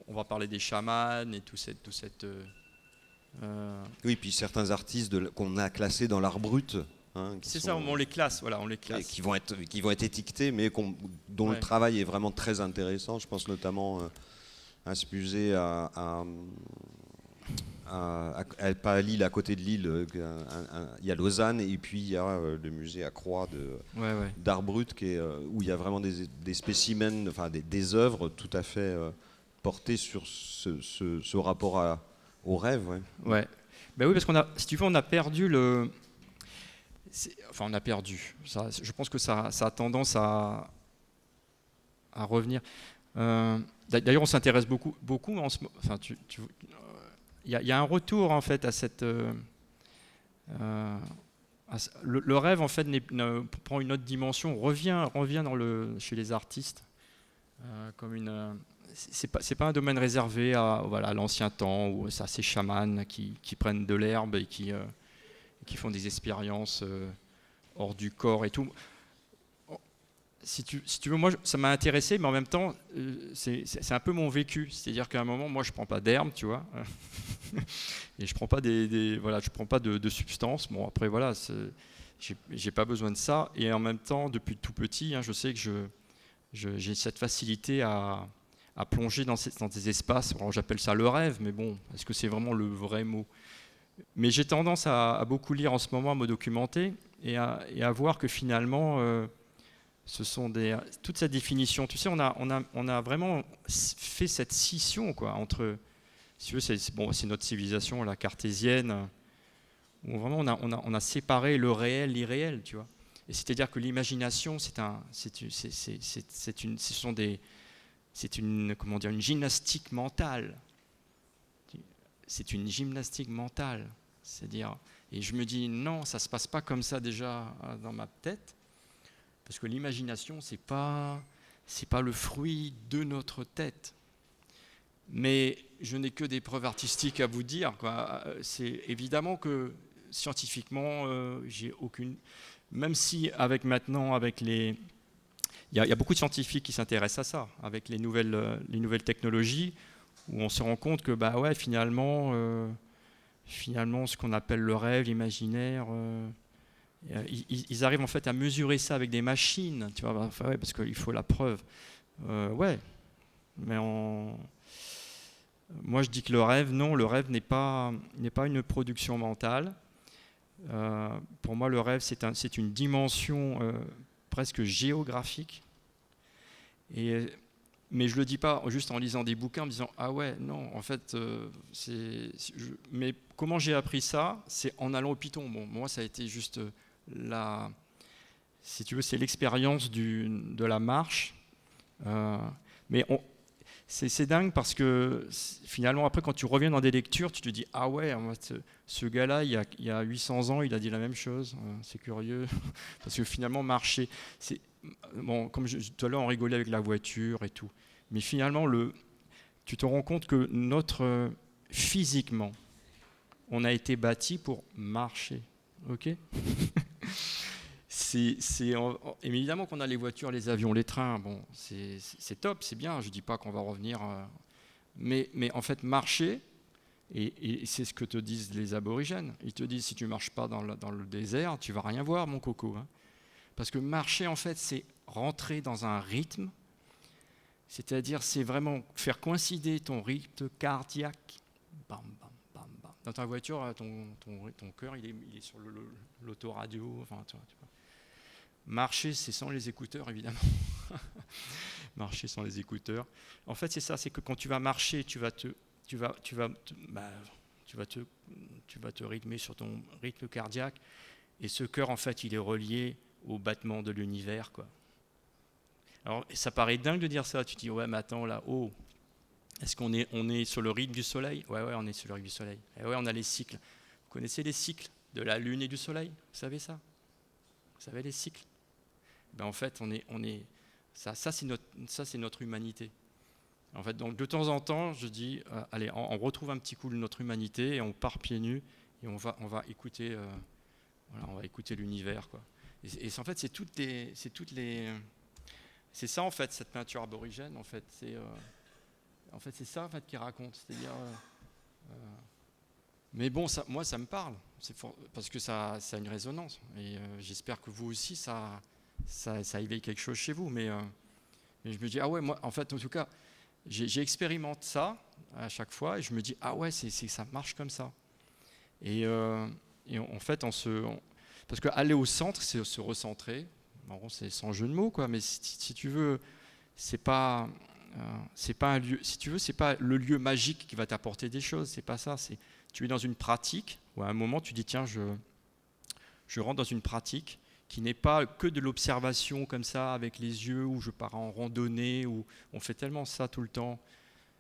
on va parler des chamans et tout cette. Oui, puis certains artistes qu'on a classés dans l'art brut. C'est ça, on les classe, voilà, on les classe. Qui vont être étiquetés, mais dont le travail est vraiment très intéressant. Je pense notamment à ce musée pas à Lille, à côté de Lille, il y a Lausanne et puis il y a le musée à Croix d'art brut où il y a vraiment des spécimens, enfin des œuvres tout à fait portées sur ce rapport au rêve. Ouais. Ben oui, parce si tu veux, on a perdu le. Enfin, on a perdu. Ça, je pense que ça a tendance à revenir. D'ailleurs, on s'intéresse beaucoup. Enfin, il y a un retour en fait à cette. Le rêve en fait prend une autre dimension, revient chez les artistes comme une. C'est pas un domaine réservé à l'ancien temps où c'est ces chamans qui prennent de l'herbe et qui font des expériences hors du corps et tout. Si tu veux, moi, ça m'a intéressé, mais en même temps, c'est un peu mon vécu. C'est-à-dire qu'à un moment, moi, je prends pas d'herbe, tu vois, et je prends pas je prends pas de substances. Bon, après, voilà, j'ai pas besoin de ça. Et en même temps, depuis tout petit, je sais que j'ai cette facilité à plonger dans des espaces. Alors, j'appelle ça le rêve, mais bon, est-ce que c'est vraiment le vrai mot? Mais j'ai tendance à beaucoup lire en ce moment, à me documenter et à voir que finalement, ce sont toute cette définition. Tu sais, on a vraiment fait cette scission, quoi, entre, si tu veux, c'est notre civilisation, la cartésienne, où vraiment on a séparé le réel, l'irréel, tu vois. Et c'est-à-dire que l'imagination, c'est une gymnastique mentale. C'est une gymnastique mentale. C'est-à-dire, et je me dis, non, ça ne se passe pas comme ça déjà dans ma tête, parce que l'imagination, c'est pas le fruit de notre tête. Mais je n'ai que des preuves artistiques à vous dire, quoi. C'est évidemment que scientifiquement, j'ai aucune. Même si avec les. Il y a beaucoup de scientifiques qui s'intéressent à ça, avec les nouvelles technologies, où on se rend compte que finalement, ce qu'on appelle le rêve, l'imaginaire, ils arrivent en fait à mesurer ça avec des machines, tu vois, parce qu'il faut la preuve. Mais Moi, je dis que le rêve, non, le rêve n'est pas une production mentale. Pour moi, le rêve, c'est une dimension presque géographique. Mais je ne le dis pas juste en lisant des bouquins, en me disant « Ah ouais, non, en fait, mais comment j'ai appris ça? C'est en allant au Python. » Bon, moi, ça a été juste si tu veux, c'est l'expérience de la marche. Mais c'est dingue parce que finalement, après, quand tu reviens dans des lectures, tu te dis « Ah ouais, ce gars-là, il y a 800 ans, il a dit la même chose. C'est curieux. » Parce que finalement, marcher, bon, comme tout à l'heure, on rigolait avec la voiture et tout. Mais finalement, tu te rends compte que physiquement, on a été bâti pour marcher. Ok? Évidemment qu'on a les voitures, les avions, les trains. Bon, c'est top, c'est bien. Je ne dis pas qu'on va revenir. Mais en fait, marcher, et c'est ce que te disent les aborigènes. Ils te disent, si tu ne marches pas dans le désert, tu ne vas rien voir, mon coco. Hein. Parce que marcher, en fait, c'est rentrer dans un rythme. C'est-à-dire, c'est vraiment faire coïncider ton rythme cardiaque. Bam, bam, bam, bam. Dans ta voiture, ton cœur, il est sur l'autoradio. Enfin, tu vois. Marcher, c'est sans les écouteurs, évidemment. Marcher sans les écouteurs. En fait, c'est ça, c'est que quand tu vas marcher, tu vas te rythmer sur ton rythme cardiaque. Et ce cœur, en fait, il est relié au battement de l'univers, quoi. Alors, ça paraît dingue de dire ça. Tu te dis, ouais, mais attends, là, est-ce qu'on est sur le rythme du soleil? Ouais, on est sur le rythme du soleil. Et ouais, on a les cycles. Vous connaissez les cycles de la Lune et du Soleil? Vous savez ça? Vous savez les cycles? Ben, en fait, ça c'est notre humanité. En fait, donc de temps en temps, je dis, allez, on retrouve un petit coup de notre humanité et on part pieds nus et on va écouter, on va écouter l'univers, quoi. Et en fait, c'est ça en fait cette peinture aborigène. En fait, c'est ça en fait qui raconte. C'est-à-dire, mais bon, moi, ça me parle, parce que ça a une résonance. Et j'espère que vous aussi, ça éveille quelque chose chez vous. Mais je me dis, ah ouais, moi, en fait, en tout cas, j'expérimente ça à chaque fois, et je me dis, ah ouais, ça marche comme ça. Et en fait, parce qu'aller au centre, c'est se recentrer. Bon, c'est sans jeu de mots, quoi. Mais si tu veux, c'est pas un lieu. Si tu veux, c'est pas le lieu magique qui va t'apporter des choses. C'est pas ça. Tu es dans une pratique où à un moment tu dis tiens, je rentre dans une pratique qui n'est pas que de l'observation comme ça avec les yeux, où je pars en randonnée, où on fait tellement ça tout le temps.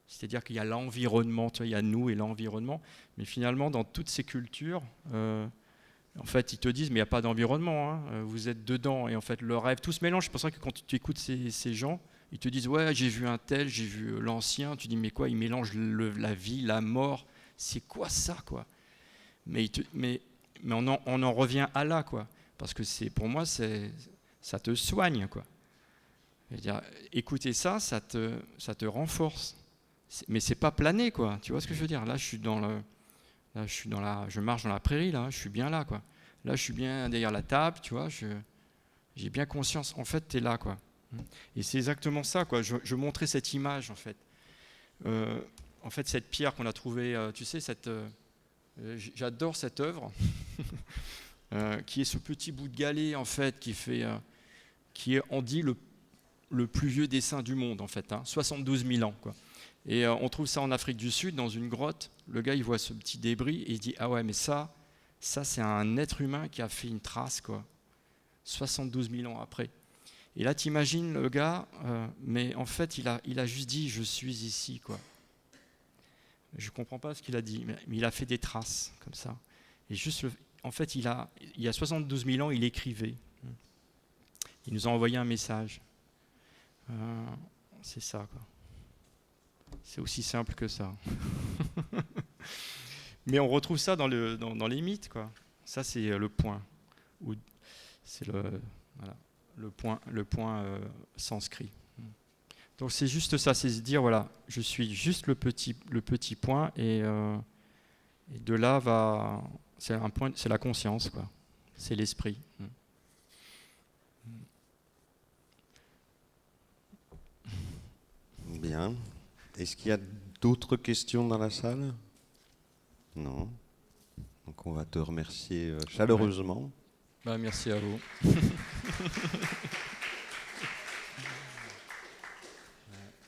C'est-à-dire qu'il y a l'environnement, tu vois, il y a nous et l'environnement. Mais finalement, dans toutes ces cultures, en fait, ils te disent, mais il n'y a pas d'environnement, hein, vous êtes dedans. Et en fait, le rêve, tout se mélange. C'est pour ça que quand tu écoutes ces gens, ils te disent, ouais, j'ai vu un tel, j'ai vu l'ancien. Tu dis, mais quoi, ils mélangent la vie, la mort. C'est quoi ça, quoi? Mais on en revient à là, quoi. Parce que pour moi, ça te soigne, quoi. C'est-à-dire, écouter ça, ça te renforce. Mais c'est pas planer, quoi. Tu vois ce que je veux dire? Là, je marche dans la prairie, là, je suis bien là, quoi. Là, je suis bien derrière la table, tu vois, j'ai bien conscience. En fait, tu es là, quoi. Et c'est exactement ça, quoi. Je montrais cette image, en fait. En fait, cette pierre qu'on a trouvée, tu sais, j'adore cette œuvre, qui est ce petit bout de galet, en fait, qui est, on dit, le plus vieux dessin du monde, en fait, hein, 72 000 ans, quoi. Et on trouve ça en Afrique du Sud, dans une grotte. Le gars, il voit ce petit débris et il dit « Ah ouais, mais ça c'est un être humain qui a fait une trace, quoi. 72 000 ans après. » Et là, tu imagines le gars, mais en fait, il a juste dit « Je suis ici, quoi. » Je ne comprends pas ce qu'il a dit, mais il a fait des traces, comme ça. Et juste, en fait, il y a 72 000 ans, il écrivait. Il nous a envoyé un message. C'est ça, quoi. C'est aussi simple que ça. Mais on retrouve ça dans les mythes, quoi. Ça, c'est le point. C'est le point sanskrit. Donc c'est juste ça, c'est se dire, voilà, je suis juste le petit point, et de là c'est la conscience, quoi. C'est l'esprit. Bien. Est-ce qu'il y a D'autres questions dans la salle? Non. Donc on va te remercier chaleureusement. Merci à vous.